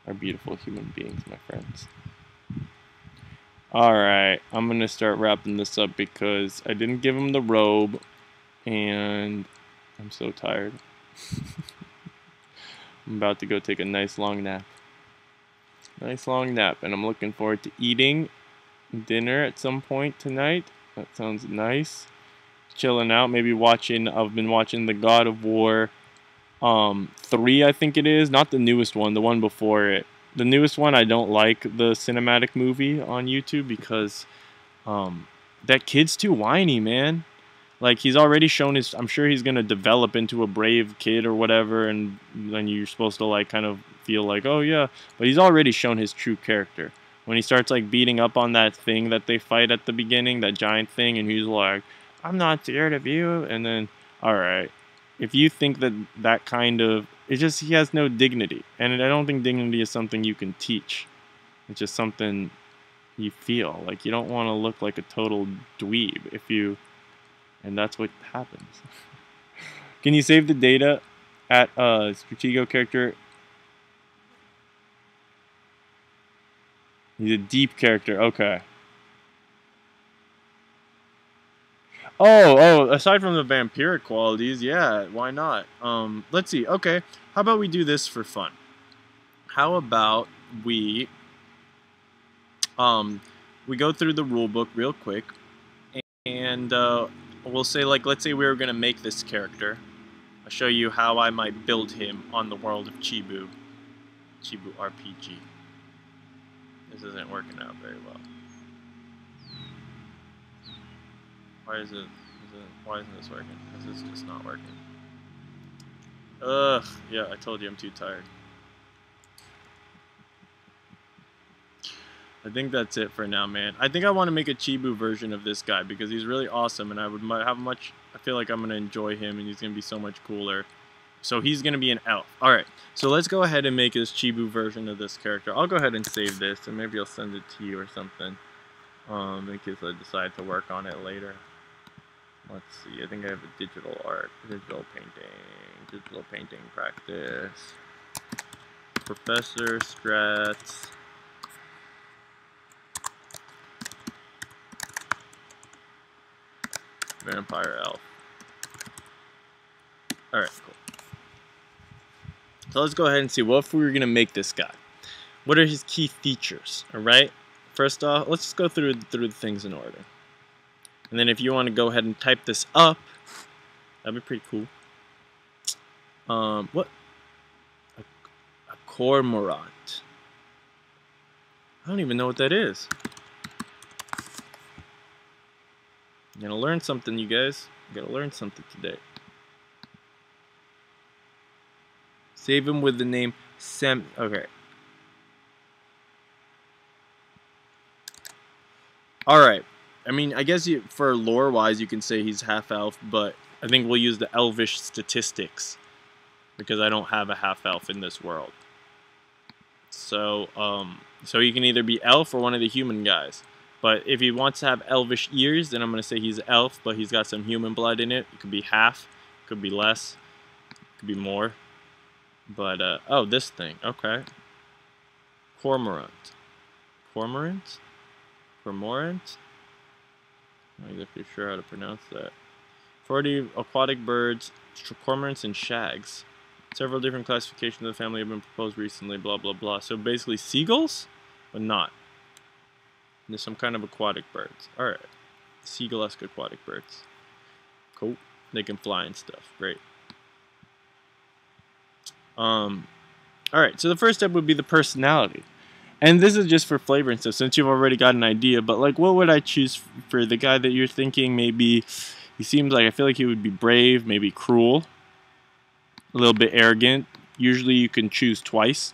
Speaker 1: are beautiful human beings, my friends. Alright, I'm gonna start wrapping this up because I didn't give him the robe, and I'm so tired. I'm about to go take a nice long nap. And I'm looking forward to eating dinner at some point tonight. That sounds nice. Chilling out, maybe watching. I've been watching the God of War 3, I think it is, not the newest one, the one before it. The newest one, I don't like the cinematic movie on YouTube because that kid's too whiny, man. Like, he's already shown his, I'm sure he's gonna develop into a brave kid or whatever, and then you're supposed to like kind of feel like, oh yeah, but he's already shown his true character. When he starts like beating up on that thing that they fight at the beginning, that giant thing, and he's like, I'm not scared of you, and then, alright, if you think that that kind of, it's just, he has no dignity, and I don't think dignity is something you can teach. It's just something you feel. Like, you don't want to look like a total dweeb if you, and that's what happens. Can you save the data at Stratego character? He's a deep character, okay. Oh, aside from the vampiric qualities, yeah, why not? Let's see, okay, how about we do this for fun? How about we go through the rule book real quick, and we'll say, like, let's say we were going to make this character. I'll show you how I might build him on the World of Chibu. Chibu RPG. This isn't working out very well. Why isn't this working? This is just not working. Ugh, yeah, I told you I'm too tired. I think that's it for now, man. I think I want to make a Chibu version of this guy because he's really awesome, and I feel like I'm going to enjoy him, and he's going to be so much cooler. So he's going to be an elf. Alright, so let's go ahead and make this Chibu version of this character. I'll go ahead and save this, and maybe I'll send it to you or something. In case I decide to work on it later. Let's see, I think I have a digital painting practice. Professor Strats. Vampire elf. Alright, cool. So let's go ahead and see what if we were going to make this guy. What are his key features? Alright? First off, let's just go through the things in order. And then if you want to go ahead and type this up, that'd be pretty cool. What? A cormorant. I don't even know what that is. You're gonna learn something, you guys. You gotta learn something today. Save him with the name Sam. Okay. Alright. I mean, I guess for lore-wise, you can say he's half-elf, but I think we'll use the elvish statistics because I don't have a half-elf in this world. So, so he can either be elf or one of the human guys. But if he wants to have elvish ears, then I'm going to say he's elf, but he's got some human blood in it. It could be half, it could be less, it could be more. But, oh, this thing, okay. Cormorant. Cormorant? Cormorant? I'm not exactly sure how to pronounce that. 40 aquatic birds, cormorants, and shags. Several different classifications of the family have been proposed recently, blah, blah, blah. So basically seagulls, but not. And there's some kind of aquatic birds. Alright. Seagull-esque aquatic birds. Cool. They can fly and stuff. Great. Alright, so the first step would be the personality. And this is just for flavor and stuff, since you've already got an idea. But, like, what would I choose for the guy that you're thinking? Maybe he seems like, I feel like he would be brave, maybe cruel, a little bit arrogant. Usually you can choose twice.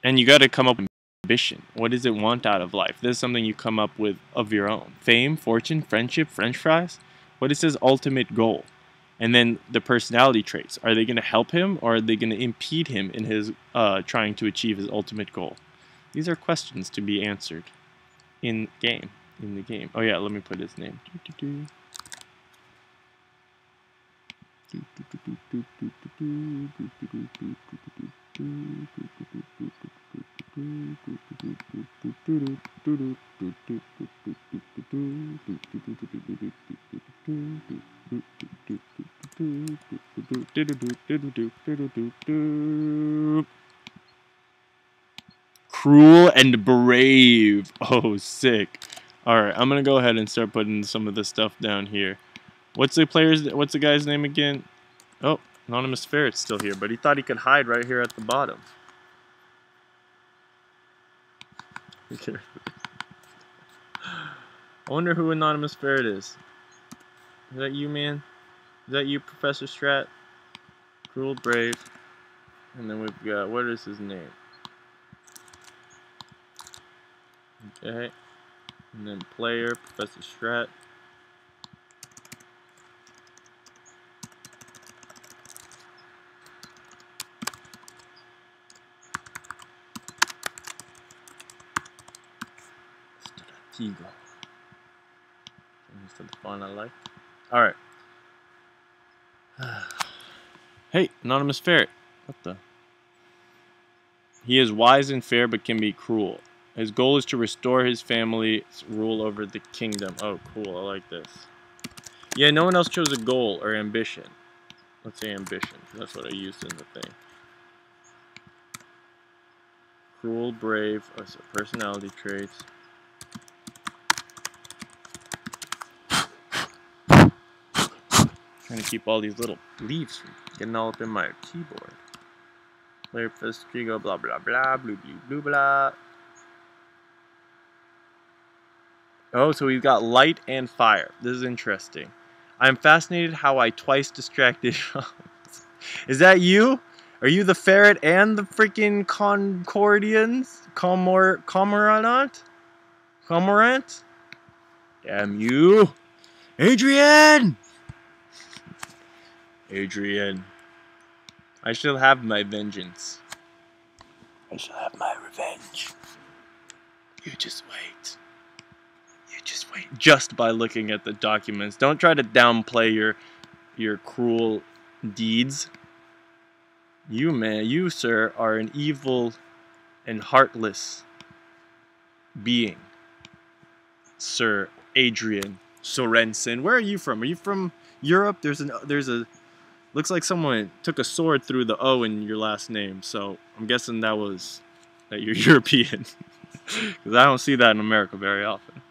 Speaker 1: And you got to come up with ambition? What does it want out of life? This is something you come up with of your own. Fame, fortune, friendship, french fries? What is his ultimate goal? And then the personality traits. Are they going to help him, or are they going to impede him in his trying to achieve his ultimate goal? These are questions to be answered in the game. Oh yeah, let me put his name. Cruel and brave. Oh, sick. Alright, I'm gonna go ahead and start putting some of the stuff down here. What's the guy's name again? Oh, Anonymous Ferret's still here, but he thought he could hide right here at the bottom. I wonder who Anonymous Ferret is. Is that you, man? Is that you, Professor Strat? Cruel, brave. And then we've got, what is his name? Okay. And then player, Professor Strat. Stratigo. Instead of the font I like. Alright. Hey, Anonymous Ferret. What the? He is wise and fair, but can be cruel. His goal is to restore his family's rule over the kingdom. Oh, cool. I like this. Yeah, no one else chose a goal or ambition. Let's say ambition, because that's what I used in the thing. Cruel, brave. Oh, so personality traits. Trying to keep all these little leaves from getting all up in my keyboard. Player, first, go, blah, blah, blah, blue, blue, blue, blah. Oh, so we've got light and fire. This is interesting. I'm fascinated how I twice distracted. Is that you? Are you the ferret and the freaking Concordians? Cormorant? Cormorant? Damn you. Adrian! Adrian. I shall have my vengeance. I shall have my revenge. You just wait. Just wait. Just by looking at the documents. Don't try to downplay your cruel deeds. You, sir, are an evil and heartless being. Sir Adrian Sorensen. Where are you from? Are you from Europe? There's a looks like someone took a sword through the O in your last name, so I'm guessing that you're European. Because I don't see that in America very often.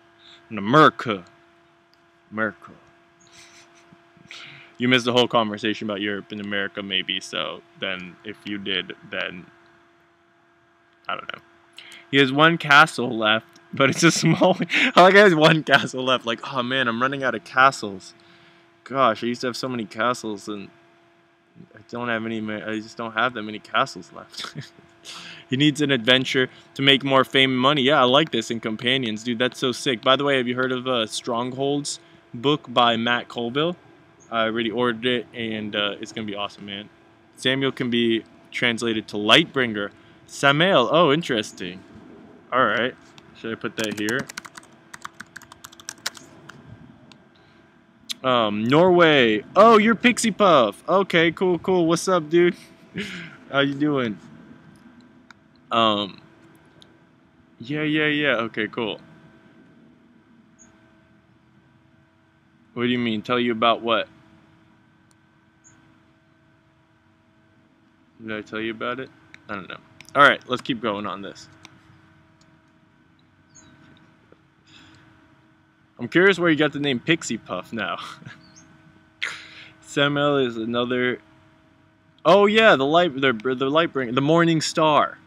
Speaker 1: In America. You missed the whole conversation about Europe and America, maybe, so then if you did, then I don't know. He has one castle left, but it's a small. I like he has one castle left. Like, oh man, I'm running out of castles. Gosh, I used to have so many castles, and I just don't have that many castles left. He needs an adventure to make more fame and money. Yeah, I like this in Companions, dude. That's so sick. By the way, have you heard of Strongholds book by Matt Colville? I already ordered it, and it's gonna be awesome, man. Samuel can be translated to Lightbringer. Samael. Oh, interesting. All right. Should I put that here? Norway. Oh, you're Pixie Puff. Okay, cool. What's up, dude? How you doing? Yeah. Okay, cool. What do you mean? Tell you about what? Did I tell you about it? I don't know. Alright, let's keep going on this. I'm curious where you got the name Pixie Puff now. Samuel is another... Oh yeah, the Lightbringer, the Morning Star.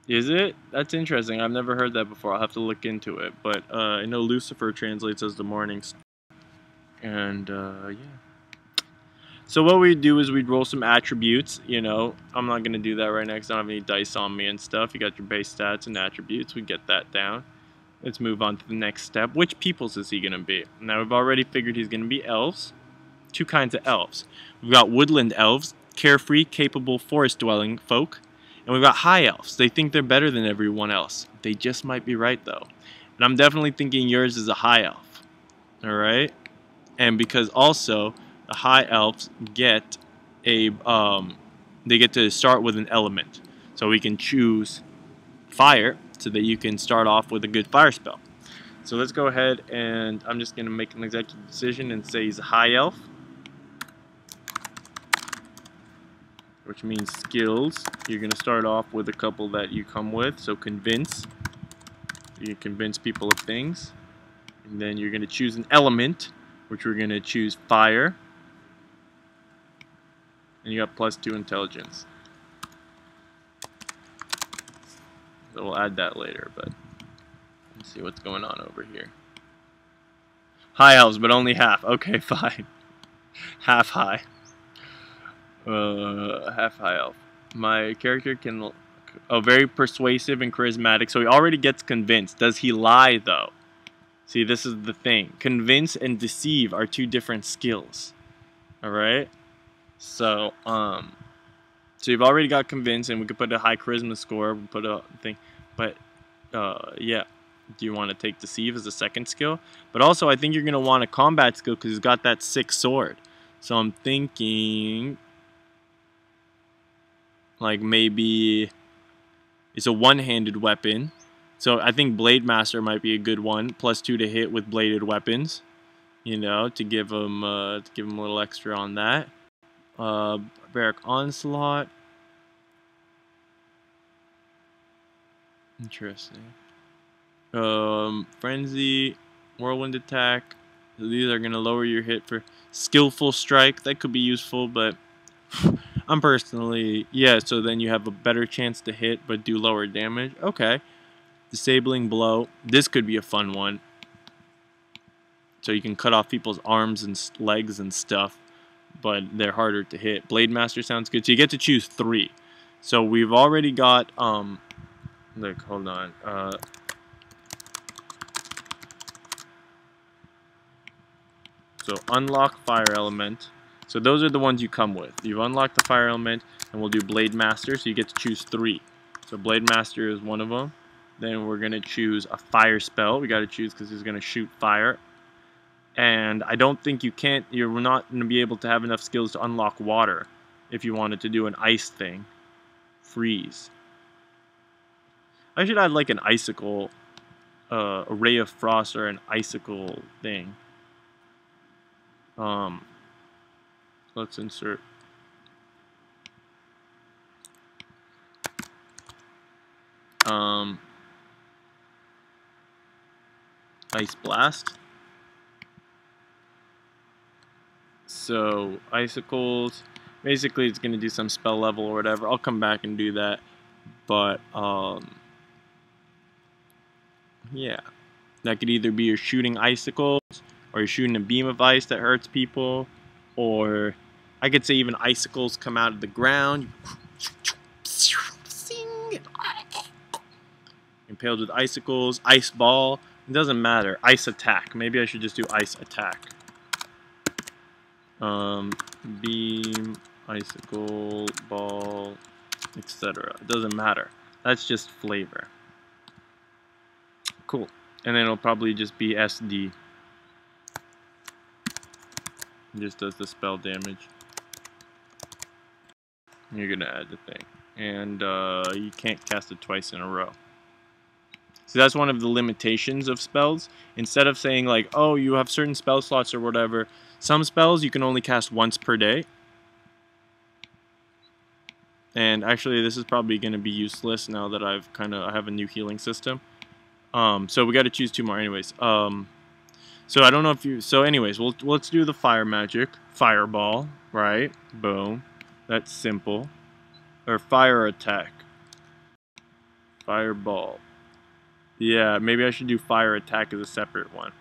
Speaker 1: Is it? That's interesting. I've never heard that before. I'll have to look into it. But I know Lucifer translates as the Morning Star. And yeah. So what we'd do is we'd roll some attributes, you know. I'm not going to do that right now because I don't have any dice on me and stuff. You got your base stats and attributes. We get that down. Let's move on to the next step. Which peoples is he going to be? Now, we've already figured he's going to be elves. Two kinds of elves. We've got woodland elves, carefree, capable forest-dwelling folk. And we've got high elves. They think they're better than everyone else. They just might be right, though. And I'm definitely thinking yours is a high elf. Alright? And because also, the high elves get a, they get to start with an element. So we can choose fire, so that you can start off with a good fire spell. So let's go ahead and I'm just going to make an executive decision and say he's a high elf. Which means skills. You're going to start off with a couple that you come with. So convince. You can convince people of things. And then you're going to choose an element, which we're going to choose fire. And you got +2 intelligence. So we'll add that later, but let's see what's going on over here. High elves, but only half. Okay, fine. Half high. Half high elf. My character can... Oh, very persuasive and charismatic. So he already gets convinced. Does he lie, though? See, this is the thing. Convince and deceive are two different skills. Alright? So you've already got convinced, and we could put a high charisma score. We put a thing, but yeah. Do you want to take deceive as a second skill? But also, I think you're gonna want a combat skill because he's got that 6 sword. So I'm thinking, like maybe it's a one-handed weapon. So I think Blade Master might be a good one. +2 to hit with bladed weapons. You know, to give him a little extra on that. Barbaric Onslaught. Interesting. Frenzy, Whirlwind Attack. These are going to lower your hit for Skillful Strike. That could be useful, but I'm personally... Yeah, so then you have a better chance to hit, but do lower damage. Okay. Disabling Blow. This could be a fun one. So you can cut off people's arms and legs and stuff, but they're harder to hit. Blade Master sounds good. So you get to choose 3. So we've already got, look, hold on. So unlock Fire Element. So those are the ones you come with. You've unlocked the Fire Element, and we'll do Blade Master, so you get to choose 3. So Blade Master is one of them. Then we're going to choose a Fire Spell. We got to choose because he's going to shoot fire. And I don't think you're not going to be able to have enough skills to unlock water if you wanted to do an ice thing. Freeze. I should add like an icicle, a ray of frost or an icicle thing. Let's insert. Ice Blast. So icicles, basically it's going to do some spell level or whatever. I'll come back and do that, but yeah, that could either be you're shooting icicles, or you're shooting a beam of ice that hurts people, or I could say even icicles come out of the ground. Impaled with icicles, ice ball. It doesn't matter. Ice attack. Maybe I should just do ice attack. Beam, icicle, ball, etc. It doesn't matter. That's just flavor. Cool. And then it'll probably just be SD. It just does the spell damage. You're gonna add the thing. And you can't cast it twice in a row. So that's one of the limitations of spells. Instead of saying like, oh, you have certain spell slots or whatever, some spells you can only cast once per day. And actually this is probably going to be useless now that I have a new healing system. So we got to choose 2 more anyways. So I don't know if you... So anyways, let's do the fire magic. Fireball, right? Boom. That's simple. Or fire attack. Fireball. Yeah, maybe I should do fire attack as a separate one.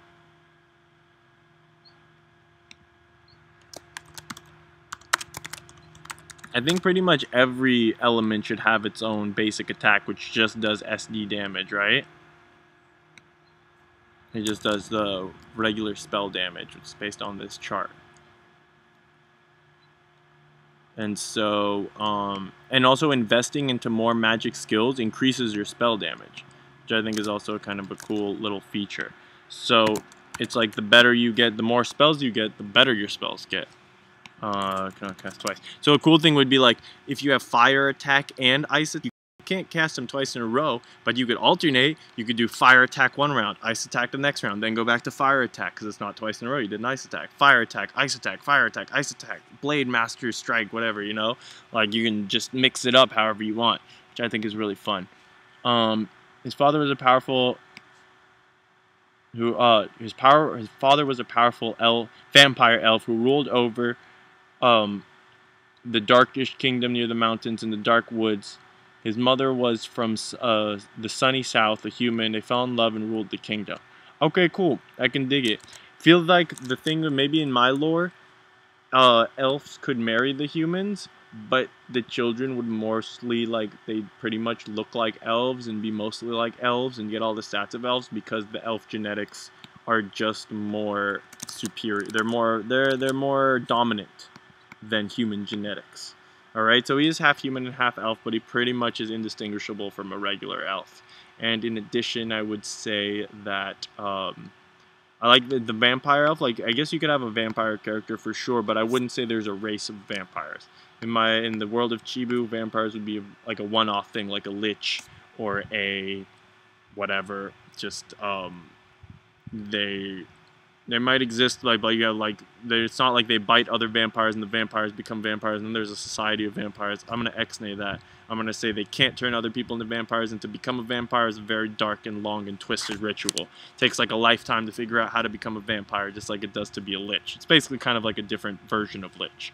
Speaker 1: I think pretty much every element should have its own basic attack, which just does SD damage, right? It just does the regular spell damage, which is based on this chart. And so, and also investing into more magic skills increases your spell damage, which I think is also kind of a cool little feature. So it's like the better you get, the more spells you get, the better your spells get. Can I cast twice? So a cool thing would be like if you have fire attack and ice attack. You can't cast them twice in a row, but you could alternate. You could do fire attack one round, ice attack the next round, then go back to fire attack because it's not twice in a row. You did an ice attack, fire attack, ice attack, fire attack, ice attack, blade master strike, whatever, you know. Like you can just mix it up however you want, which I think is really fun. His father was a powerful his father was a powerful vampire elf who ruled over the darkish kingdom near the mountains in the dark woods. His mother was from the sunny south, a human. They fell in love and ruled the kingdom. Okay, cool. I can dig it. Feels like the thing that maybe in my lore, elves could marry the humans, but the children would mostly, like, they pretty much look like elves and be mostly like elves and get all the stats of elves because the elf genetics are just more superior. They're more dominant than human genetics. Alright, so he is half human and half elf, but he pretty much is indistinguishable from a regular elf. And in addition, I would say that I like the vampire elf. Like, I guess you could have a vampire character for sure, but I wouldn't say there's a race of vampires. In the world of Chibu, vampires would be like a one-off thing, like a lich or a whatever. Just they might exist it's not like they bite other vampires and the vampires become vampires and then there's a society of vampires. I'm gonna X-nay that. I'm gonna say they can't turn other people into vampires, and to become a vampire is a very dark and long and twisted ritual. It takes like a lifetime to figure out how to become a vampire, just like it does to be a lich. It's basically kind of like a different version of lich.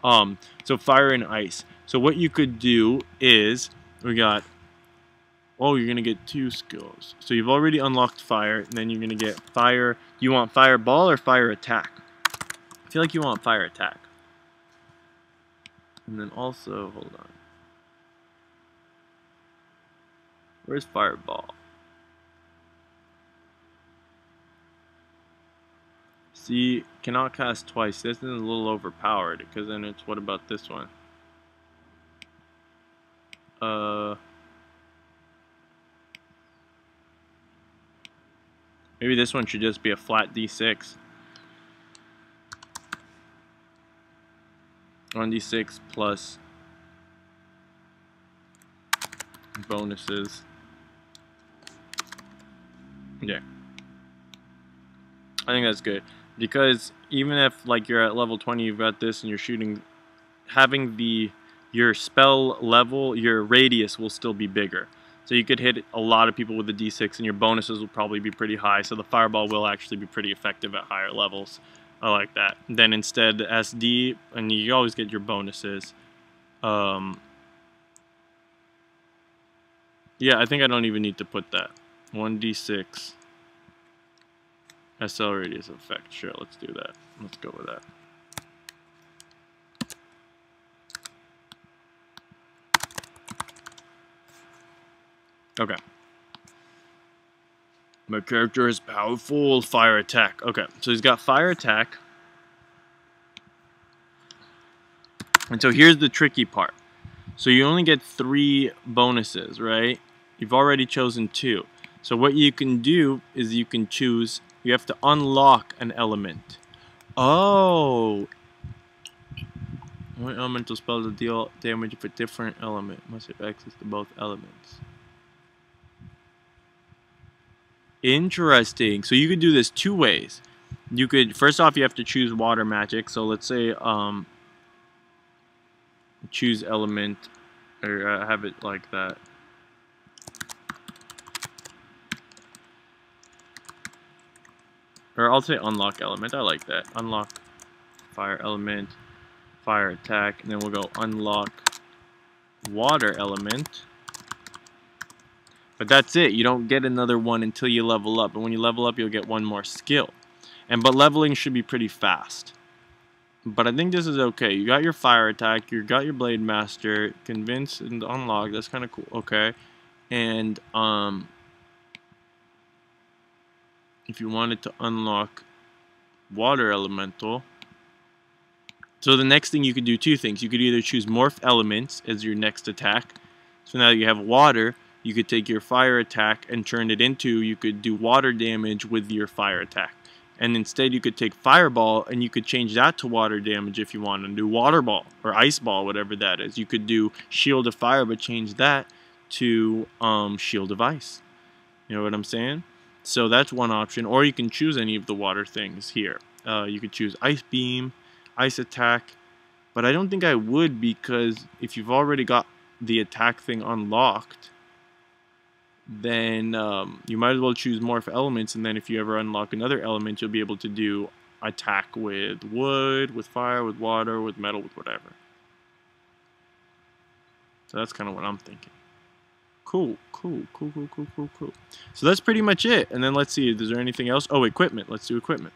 Speaker 1: So fire and ice. So what you could do is we got. Oh, you're gonna get 2 skills. So you've already unlocked fire, and then you're gonna get fire. Do you want fireball or fire attack? I feel like you want fire attack. And then also, hold on. Where's fireball? See, cannot cast twice. This is a little overpowered, because then it's, what about this one? Maybe this one should just be a flat D6. 1d6 plus bonuses. Yeah. I think that's good. Because even if like you're at level 20, you've got this and you're shooting, having your spell level, your radius will still be bigger. So you could hit a lot of people with the D6 and your bonuses will probably be pretty high. So the fireball will actually be pretty effective at higher levels. I like that. Then instead SD, and you always get your bonuses. Yeah, I think I don't even need to put that. 1d6. SL radius effect. Sure, let's do that. Let's go with that. Okay. My character is powerful. Fire attack. Okay, so he's got fire attack. And so here's the tricky part. So you only get 3 bonuses, right? You've already chosen 2. So what you can do is you can choose, you have to unlock an element. Oh! One elemental spell to deal damage for different element. Must have access to both elements. Interesting. So you could do this 2 ways. You could, first off, you have to choose water magic. So let's say, choose element, or have it like that. Or I'll say unlock element. I like that. Unlock fire element, fire attack, and then we'll go unlock water element. But that's it. You don't get another one until you level up. And when you level up, you'll get 1 more skill. But leveling should be pretty fast. But I think this is okay. You got your fire attack. You got your blade master. Convince and unlock. That's kind of cool. Okay. And if you wanted to unlock water elemental. So the next thing you could do two things. You could either choose morph elements as your next attack. So now you have water. You could take your fire attack and turn it into, you could do water damage with your fire attack. And instead you could take fireball and you could change that to water damage if you want to do water ball or ice ball, whatever that is. You could do shield of fire but change that to shield of ice. You know what I'm saying? So that's one option. Or you can choose any of the water things here. You could choose ice beam, ice attack, but I don't think I would, because if you've already got the attack thing unlocked, then you might as well choose morph elements, and then if you ever unlock another element, you'll be able to do attack with wood, with fire, with water, with metal, with whatever. So that's kind of what I'm thinking. Cool. So that's pretty much it. And then let's see, is there anything else? Oh, equipment. Let's do equipment.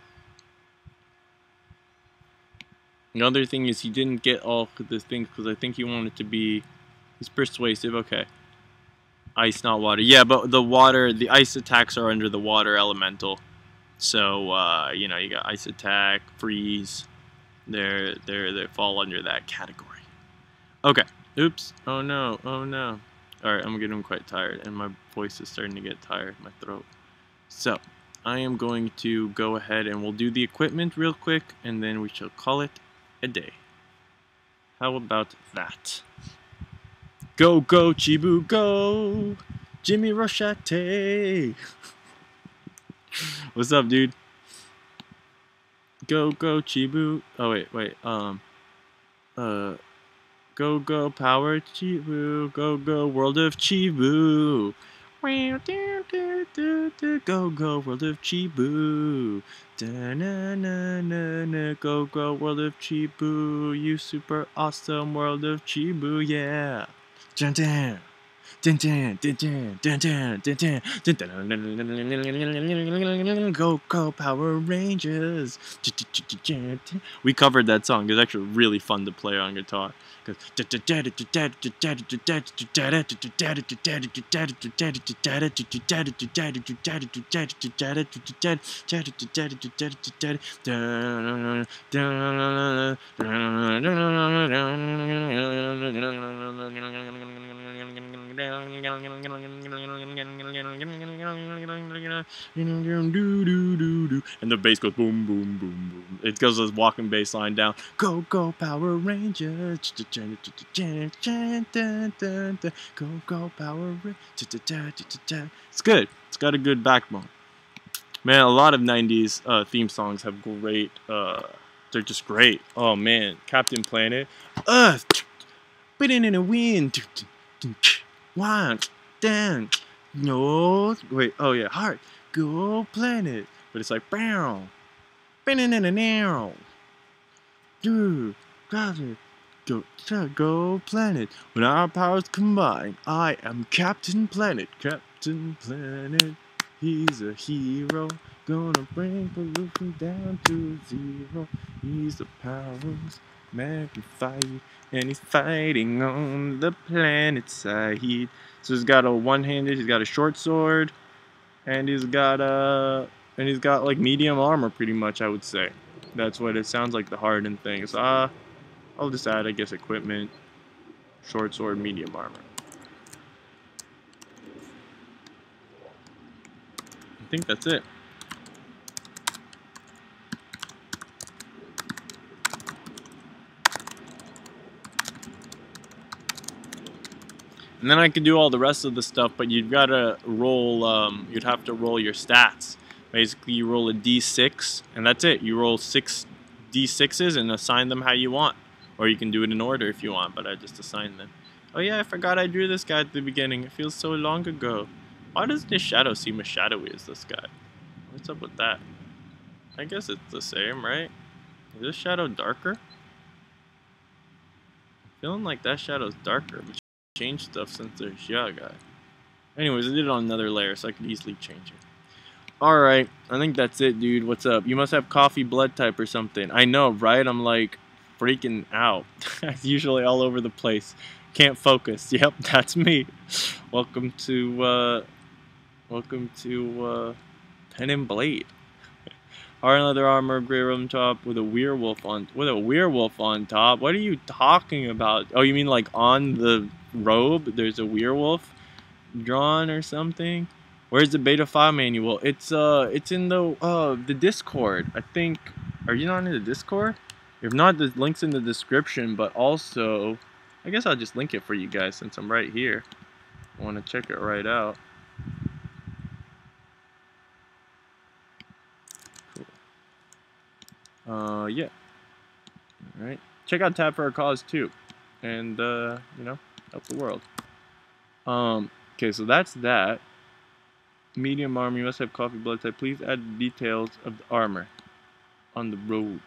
Speaker 1: Another thing is he didn't get all of the things because I think he wanted to be... He's persuasive. Okay. Ice, not water. Yeah, but the ice attacks are under the water elemental. So, you know, you got ice attack, freeze. They fall under that category. Okay. Oops. Oh no. Alright, I'm getting quite tired, and my voice is starting to get tired, my throat. So, I am going to go ahead and we'll do the equipment real quick, and then we shall call it a day. How about that? Go, go, Chibu, go! Jimmy Rochette! What's up, dude? Go, go, Chibu. Oh, wait. Go, go, power Chibu. Go, go, World of Chibu. Go, go, World of Chibu. Go, go, World of Chibu. You super awesome World of Chibu, yeah. Dun dun. Dun dun dun dun dun dun dun dun. Go, go, Power Rangers. We covered that song. It's actually really fun to play on guitar. And the bass goes boom, boom, boom, boom. It goes this walking bass line down. Go, go, Power Rangers. Go, go, Power Rangers. It's good. It's got a good backbone. Man, a lot of 90s theme songs have great, they're just great. Oh man, Captain Planet. Earth. Spinning in the wind. One. Down. No. Wait, oh yeah, Heart. Go Planet. But it's like, bow. Spinning in the narrow. Dude. Go Planet. When our powers combine, I am Captain Planet. Captain Planet. He's a hero, gonna bring pollution down to zero. He's the powers magnified, and he's fighting on the planet side. So he's got a one-handed, he's got a short sword, and he's got like medium armor, pretty much, I would say. That's what it sounds like, the hardened things. I'll just add, I guess, equipment, short sword, medium armor. I think that's it. And then I could do all the rest of the stuff, but you've got to roll, you'd have to roll your stats. Basically, you roll a d6, and that's it. You roll 6 d6s and assign them how you want. Or you can do it in order if you want, but I just assign them. Oh yeah, I forgot I drew this guy at the beginning. It feels so long ago. Why does this shadow seem as shadowy as this guy? What's up with that? I guess it's the same, right? Is this shadow darker? I'm feeling like that shadow's darker. We changed stuff since there's yeah guy. Anyways, I did it on another layer, so I could easily change it. Alright, I think that's it, dude. What's up? You must have coffee blood type or something. I know, right? I'm like freaking out. It's usually all over the place. Can't focus. Yep, that's me. Welcome to Pen and Blade. Hard leather armor, gray on top with a werewolf on top. What are you talking about? Oh, you mean like on the robe there's a werewolf drawn or something? Where's the beta file manual? It's in the Discord. I think. Are you not in the Discord? If not, the link's in the description, but also I guess I'll just link it for you guys since I'm right here. I want to check it right out. Cool. Yeah. Alright. Check out Tab for a Cause too. And you know, help the world. Okay, so that's that. Medium armor, you must have coffee blood type. Please add the details of the armor on the robe.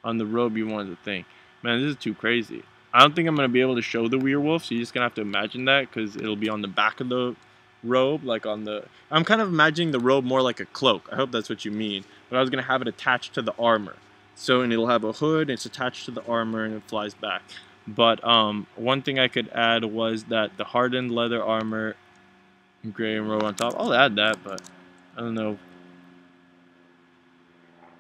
Speaker 1: On the robe you wanted to think. Man, this is too crazy. I don't think I'm going to be able to show the werewolf, so you're just going to have to imagine that, because it'll be on the back of the robe, like on the... I'm kind of imagining the robe more like a cloak. I hope that's what you mean. But I was going to have it attached to the armor. So, and it'll have a hood, and it's attached to the armor, and it flies back. But one thing I could add was that the hardened leather armor, gray and robe on top. I'll add that, but I don't know.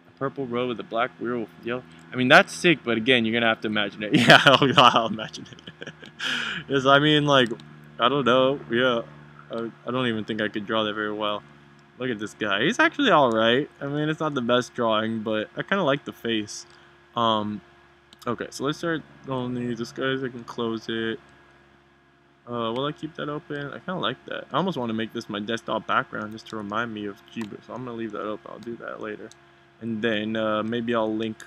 Speaker 1: A purple robe with a black werewolf yellow. I mean, that's sick, but again, you're gonna have to imagine it. Yeah, I'll imagine it. Yes, I mean, like, I don't know. Yeah, I don't even think I could draw that very well. Look at this guy. He's actually alright. I mean, it's not the best drawing, but I kind of like the face. Okay, so let's start on these disguise. I can close it. Will I keep that open? I kind of like that. I almost want to make this my desktop background just to remind me of Chibu, so I'm going to leave that open. I'll do that later. And then maybe I'll link,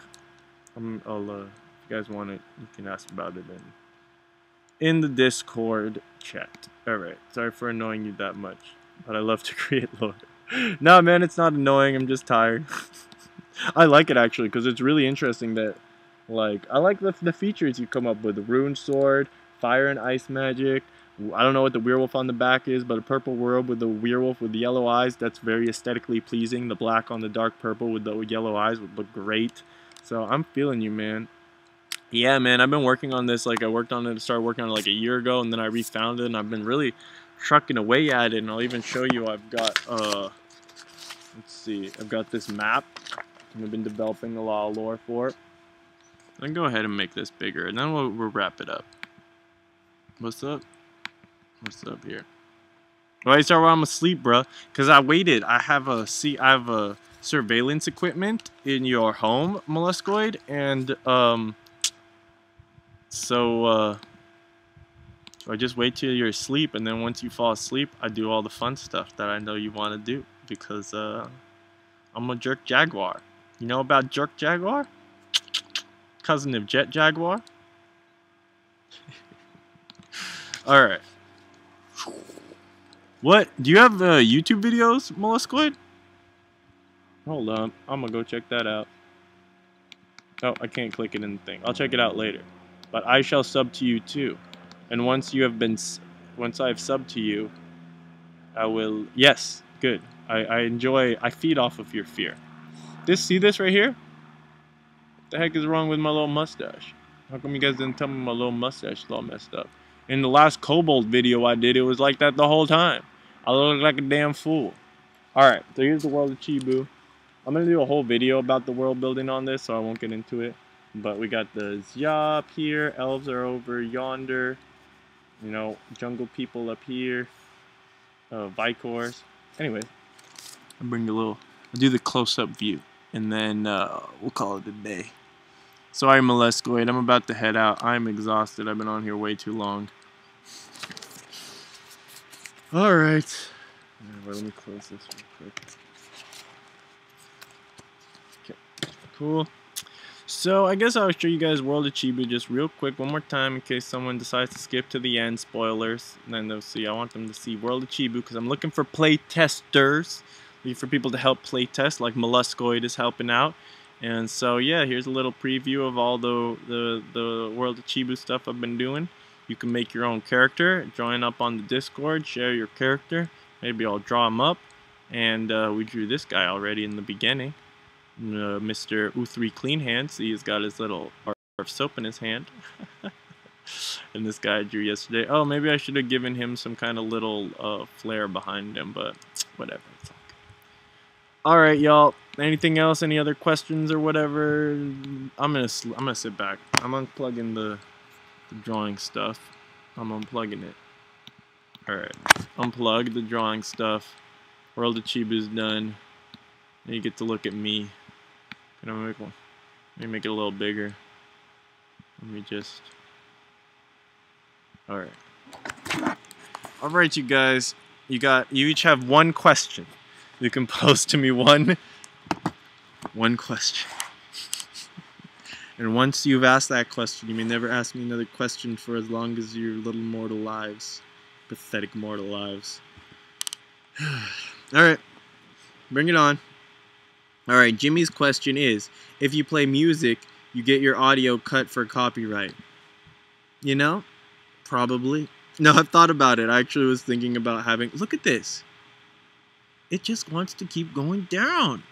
Speaker 1: if you guys want it, you can ask about it in the Discord chat. Alright, sorry for annoying you that much, but I love to create lore. No, man, it's not annoying, I'm just tired. I like it actually, because it's really interesting that, like, I like the features you come up with. The rune sword, fire and ice magic. I don't know what the werewolf on the back is, but a purple robe with the werewolf with the yellow eyes, that's very aesthetically pleasing. The black on the dark purple with the yellow eyes would look great. So I'm feeling you, man. Yeah, man, I've been working on this. Like, started working on it like a year ago, and then I refound it, and I've been really trucking away at it. And I'll even show you, I've got, let's see, I've got this map, and I've been developing a lot of lore for it. Then go ahead and make this bigger, and then we'll wrap it up. What's up? What's up here? Why you start while I'm asleep, bruh? Cause I waited. I have a surveillance equipment in your home, Molluscoid, and so I just wait till you're asleep, and then once you fall asleep, I do all the fun stuff that I know you want to do, because I'm a jerk jaguar. You know about jerk jaguar? Cousin of jet jaguar. All right. What? Do you have YouTube videos, Molluscoid? Hold on. I'm gonna go check that out. Oh, I can't click it in the thing. I'll check it out later. But I shall sub to you too. And once I've subbed to you, I will... Yes, good. I feed off of your fear. See this right here? What the heck is wrong with my little mustache? How come you guys didn't tell me my little mustache is all messed up? In the last Kobold video I did, it was like that the whole time. I look like a damn fool. Alright, so here's the World of Chibu. I'm going to do a whole video about the world building on this, so I won't get into it. But we got the Zya up here, elves are over yonder. You know, jungle people up here. Vicors. Anyway, I'll do the close-up view. And then we'll call it a day. Sorry, Molluscoid, I'm about to head out. I'm exhausted. I've been on here way too long. Alright. Let me close this real quick. Okay, cool. So, I guess I'll show you guys World of Chibu just real quick one more time in case someone decides to skip to the end. Spoilers. And then they'll see. I want them to see World of Chibu because I'm looking for play testers. Looking for people to help play test, like Molluscoid is helping out. And so, yeah, here's a little preview of all the World of Chibu stuff I've been doing. You can make your own character, join up on the Discord, share your character. Maybe I'll draw them up. And we drew this guy already in the beginning. Mr. U3 Clean Hands. He's got his little bar of soap in his hand. And this guy I drew yesterday. Oh, maybe I should have given him some kind of little flare behind him, but whatever. It's okay. All right, y'all. Anything else? Any other questions or whatever? I'm gonna sit back. I'm unplugging the drawing stuff. I'm unplugging it. All right. Unplug the drawing stuff. World of Chibu's done. Now you get to look at me. Can I make one? Let me make it a little bigger. Let me just. All right. All right, you guys. You each have one question. You can pose to me one question. And once you've asked that question, you may never ask me another question for as long as your little mortal lives. Pathetic mortal lives. Alright. Bring it on. Alright, Jimmy's question is, if you play music, you get your audio cut for copyright. You know? Probably. No, I've thought about it. I actually was thinking about having... Look at this. It just wants to keep going down.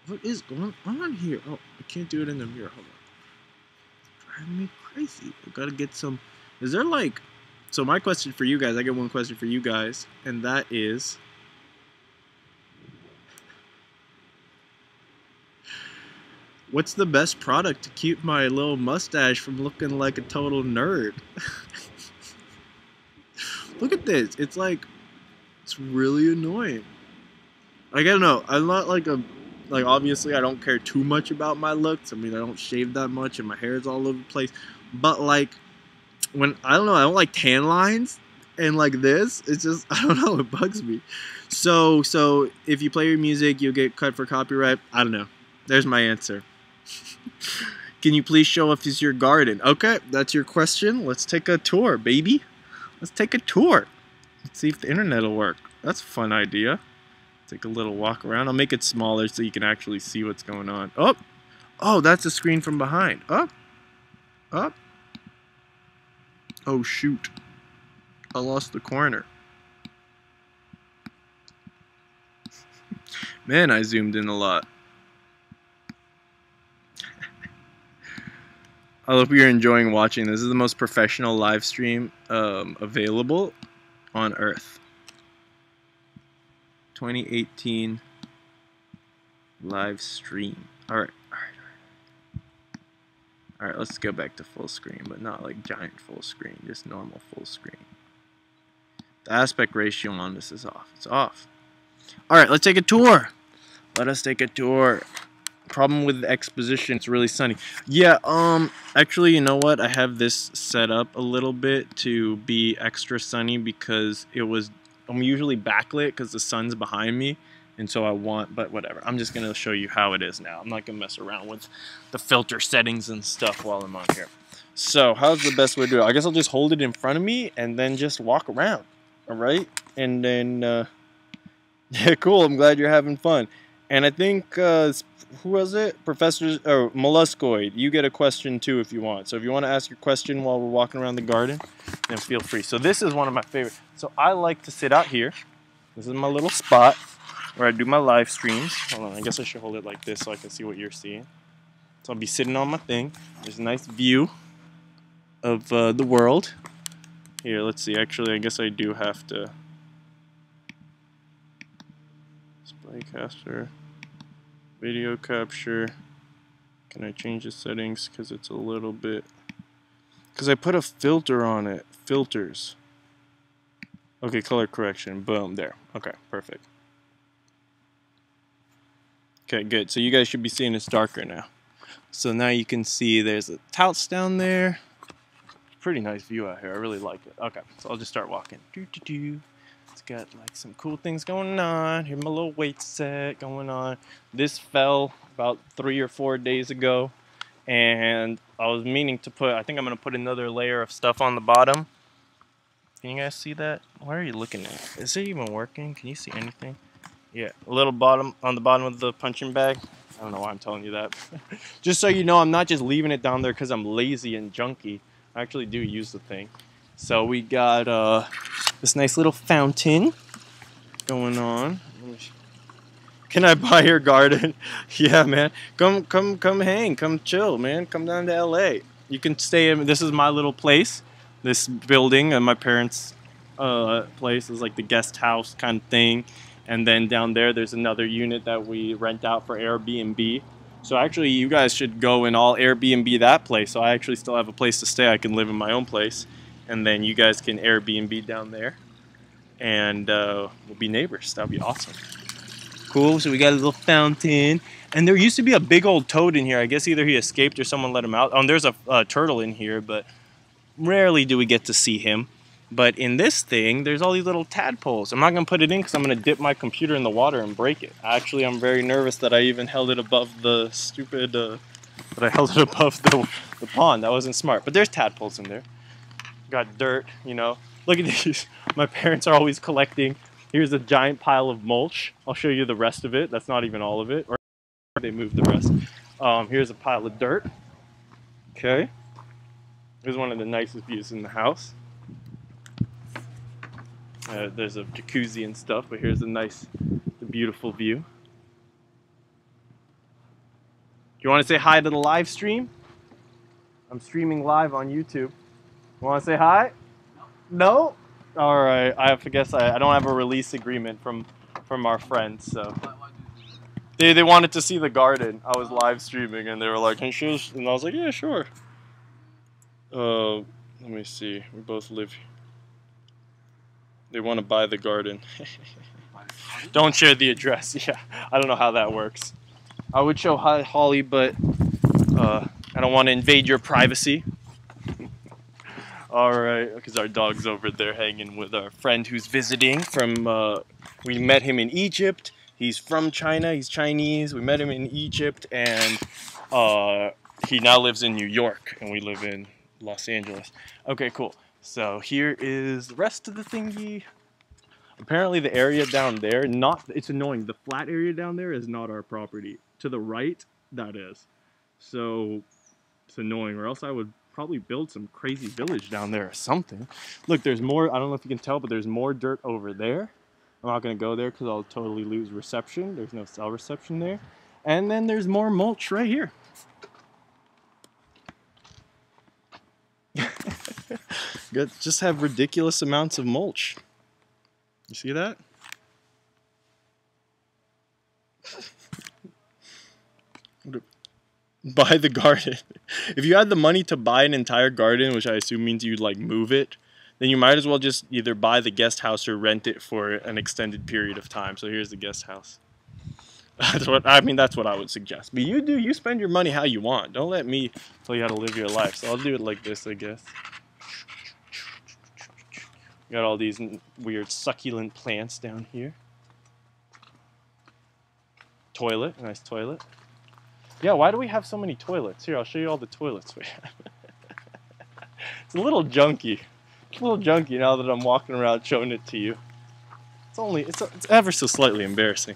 Speaker 1: What is going on here? Oh, I can't do it in the mirror. Hold on. It's driving me crazy. I gotta get some... Is there like... So my question for you guys, I got one question for you guys, and that is... What's the best product to keep my little mustache from looking like a total nerd? Look at this. It's like... It's really annoying. Like, I don't know. I'm not like a... Like, obviously, I don't care too much about my looks. I mean, I don't shave that much, and my hair is all over the place. But, like, when... I don't know. I don't like tan lines. And, like, this, it's just... I don't know. It bugs me. So if you play your music, you'll get cut for copyright. I don't know. There's my answer. Can you please show us your garden? Okay, that's your question. Let's take a tour, baby. Let's take a tour. Let's see if the internet will work. That's a fun idea. Take a little walk around. I'll make it smaller so you can actually see what's going on. Oh! Oh, that's a screen from behind. Up! Up! Oh, shoot. I lost the corner. Man, I zoomed in a lot. I hope you're enjoying watching. This is the most professional live stream available on Earth. 2018 live stream. Alright. Alright, let's go back to full screen, but not like giant full screen, just normal full screen. The aspect ratio on this is off. It's off. Alright, let's take a tour. Let us take a tour. Problem with the exposition, it's really sunny. Yeah, actually, you know what? I have this set up a little bit to be extra sunny because I'm usually backlit because the sun's behind me, and so but whatever. I'm just gonna show you how it is now. I'm not gonna mess around with the filter settings and stuff while I'm on here. So, how's the best way to do it? I guess I'll just hold it in front of me and then just walk around, alright? And then, yeah, cool, I'm glad you're having fun. And I think, who was it? Molluscoid. You get a question too if you want. So if you want to ask your question while we're walking around the garden, then feel free. So this is one of my favorites. So I like to sit out here. This is my little spot where I do my live streams. Hold on, I guess I should hold it like this so I can see what you're seeing. So I'll be sitting on my thing. There's a nice view of the world. Here, let's see. Actually, I guess I do have to... Display caster. Video capture. Can I change the settings because it's a little bit... Because I put a filter on it. Filters. Okay, color correction. Boom, there. Okay, perfect. Okay, good. So you guys should be seeing it's darker now. So now you can see there's a house down there. Pretty nice view out here. I really like it. Okay, so I'll just start walking. It's got like some cool things going on. Here's my little weight set going on. This fell about 3 or 4 days ago, and I was meaning to put, I think I'm going to put another layer of stuff on the bottom. Can you guys see that? Why are you looking at it? Is it even working? Can you see anything? Yeah, a little bottom on the bottom of the punching bag. I don't know why I'm telling you that. Just so you know, I'm not just leaving it down there because I'm lazy and junky. I actually do use the thing. So we got this nice little fountain. going on. Can I buy your garden? Yeah, man. Come hang. Come chill, man. Come down to LA. You can stay in. This is my little place. This building and my parents' place is like the guest house kind of thing. And then down there's another unit that we rent out for Airbnb. So actually, you guys should go and all Airbnb that place. So I actually still have a place to stay. I can live in my own place, and then you guys can Airbnb down there, and we'll be neighbors. That'd be awesome. Cool. So we got a little fountain, and there used to be a big old toad in here. I guess either he escaped or someone let him out. Oh, and there's a turtle in here, but rarely do we get to see him. But in this thing, there's all these little tadpoles. I'm not going to put it in because I'm going to dip my computer in the water and break it. Actually, I'm very nervous that I even held it above the stupid, that I held it above the pond. That wasn't smart. But there's tadpoles in there. Got dirt, you know. Look at these. My parents are always collecting. Here's a giant pile of mulch. I'll show you the rest of it. That's not even all of it. Or they moved the rest. Here's a pile of dirt. Okay. Here's one of the nicest views in the house. There's a jacuzzi and stuff, but here's the beautiful view. Do you want to say hi to the live stream? I'm streaming live on YouTube. You want to say hi? No? All right. I have to guess I don't have a release agreement from our friends, so. They wanted to see the garden. I was live streaming, and they were like, "Can you show?" And I was like, "Yeah, sure." Let me see. We both live here. They want to buy the garden. Don't share the address. Yeah, I don't know how that works. I would show Holly, but I don't want to invade your privacy. All right, because our dog's over there hanging with our friend who's visiting from, we met him in Egypt. He's from China, he's Chinese. We met him in Egypt, and he now lives in New York, and we live in Los Angeles. Okay, cool. So here is the rest of the thingy. Apparently the area down there, it's annoying. The flat area down there is not our property. To the right, that is. So it's annoying, or else I would probably build some crazy village down there or something. Look, there's more, I don't know if you can tell, but there's more dirt over there. I'm not going to go there because I'll totally lose reception. There's no cell reception there. And then there's more mulch right here. Just have ridiculous amounts of mulch. You see that? Buy the garden. If you had the money to buy an entire garden, which I assume means you'd like move it, then you might as well just either buy the guest house or rent it for an extended period of time. So here's the guest house. That's what I would suggest. But you spend your money how you want. Don't let me tell you how to live your life. So I'll do it like this, I guess. Got all these weird succulent plants down here. Toilet, nice toilet. Yeah, why do we have so many toilets? Here, I'll show you all the toilets we have. It's a little junky. It's a little junky now that I'm walking around showing it to you. It's ever so slightly embarrassing.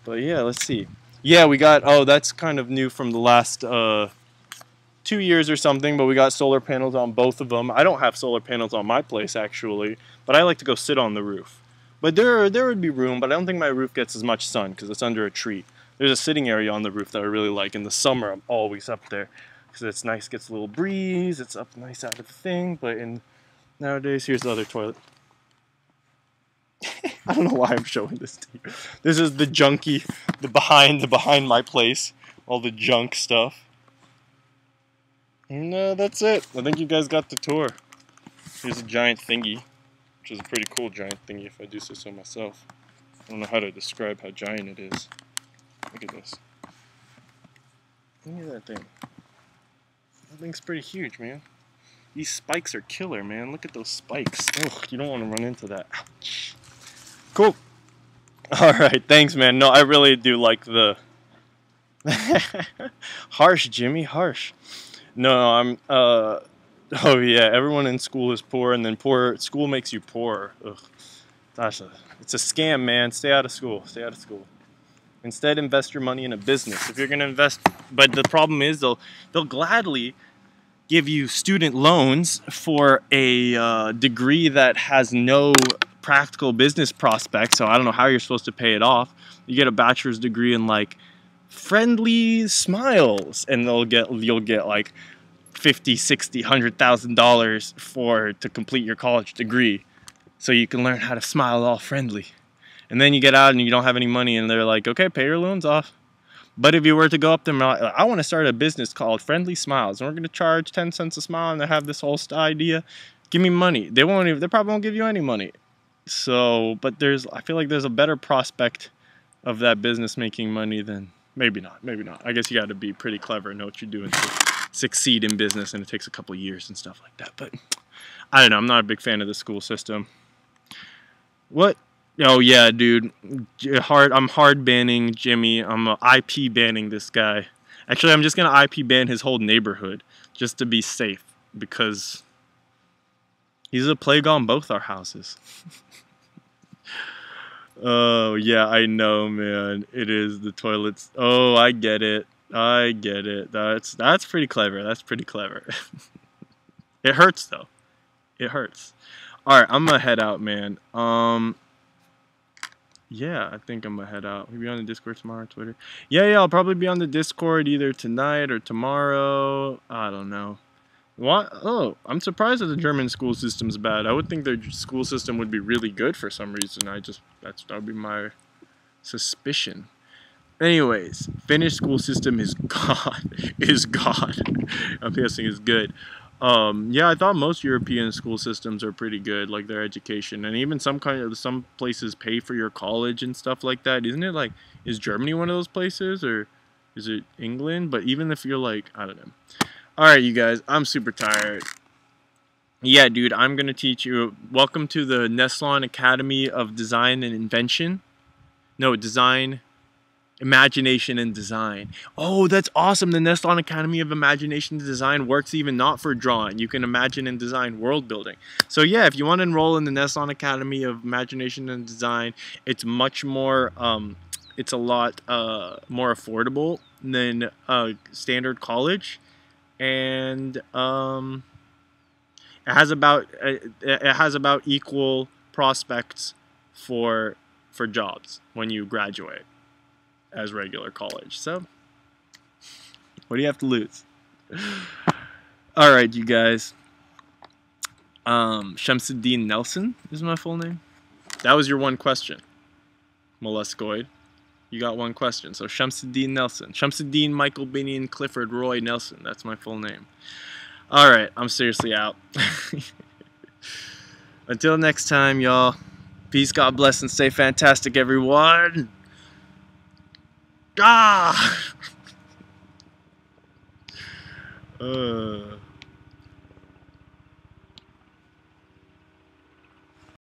Speaker 1: But yeah, let's see. Yeah, we got, oh, that's kind of new from the last 2 years or something, but we got solar panels on both of them. I don't have solar panels on my place, actually, but I like to go sit on the roof. But there would be room, but I don't think my roof gets as much sun because it's under a tree. There's a sitting area on the roof that I really like. In the summer, I'm always up there because it's nice, gets a little breeze, it's up nice out of the thing, but nowadays, here's the other toilet. I don't know why I'm showing this to you. This is the junky, the behind my place, all the junk stuff. No, that's it. I think you guys got the tour. Here's a giant thingy, which is a pretty cool giant thingy if I do say so myself. I don't know how to describe how giant it is. Look at this. Look at that thing. That thing's pretty huge, man. These spikes are killer, man. Look at those spikes. Ugh, you don't want to run into that. Ouch. Cool. Alright, thanks, man. No, I really do like the... Harsh, Jimmy, harsh. No, I'm, oh yeah, everyone in school is poor, and then school makes you poorer. Ugh. It's a scam, man. Stay out of school. Stay out of school. Instead, invest your money in a business. If you're going to invest, but the problem is they'll gladly give you student loans for a degree that has no practical business prospect, so I don't know how you're supposed to pay it off. You get a bachelor's degree in like friendly smiles, and you'll get like $50, $60, $100,000 to complete your college degree, so you can learn how to smile all friendly. And then you get out and you don't have any money, and they're like, okay, pay your loans off. But if you were to go up to them, I want to start a business called Friendly Smiles, and we're going to charge 10 cents a smile, and they have this whole idea. Give me money. They probably won't give you any money. So, but I feel like there's a better prospect of that business making money than, maybe not. I guess you got to be pretty clever and know what you're doing to succeed in business, and it takes a couple years and stuff like that. But I don't know. I'm not a big fan of the school system. What? Oh yeah, dude. I'm hard banning Jimmy. I'm IP banning this guy. Actually, I'm just gonna IP ban his whole neighborhood just to be safe, because he's a plague on both our houses. Oh yeah, I know, man. It is the toilets. Oh, I get it. That's pretty clever. That's pretty clever. It hurts though. It hurts. All right, I'm gonna head out, man. Yeah, I think I'm gonna head out. Maybe on the Discord tomorrow or Twitter. Yeah, I'll probably be on the Discord either tonight or tomorrow. I don't know. What? Oh, I'm surprised that the German school system's bad. I would think their school system would be really good for some reason. That would be my suspicion. Anyways, Finnish school system is God. Is God. I'm guessing is good. Yeah, I thought most European school systems are pretty good, like their education, and even some places pay for your college and stuff like that. Isn't it like, is Germany one of those places, or is it England? But even if you're like, I don't know. All right, you guys, I'm super tired. Yeah, dude, I'm gonna teach you. Welcome to the Neslon Academy of Design and Invention. No, Design. Imagination and Design. Oh, that's awesome. The Neslon Academy of Imagination and Design works even not for drawing. You can imagine and design world building. So yeah, if you want to enroll in the Neslon Academy of Imagination and Design, it's much more, it's a lot more affordable than standard college, and it has about equal prospects for jobs when you graduate as regular college. So what do you have to lose? All right, you guys. Shamsuddin Nelson is my full name. That was your one question, molluscoid. You got one question. So Shamsuddin Nelson. Shamsuddin Michael Binion Clifford Roy Nelson. That's my full name. All right, I'm seriously out. Until next time, y'all. Peace, God bless, and stay fantastic, everyone. Ah!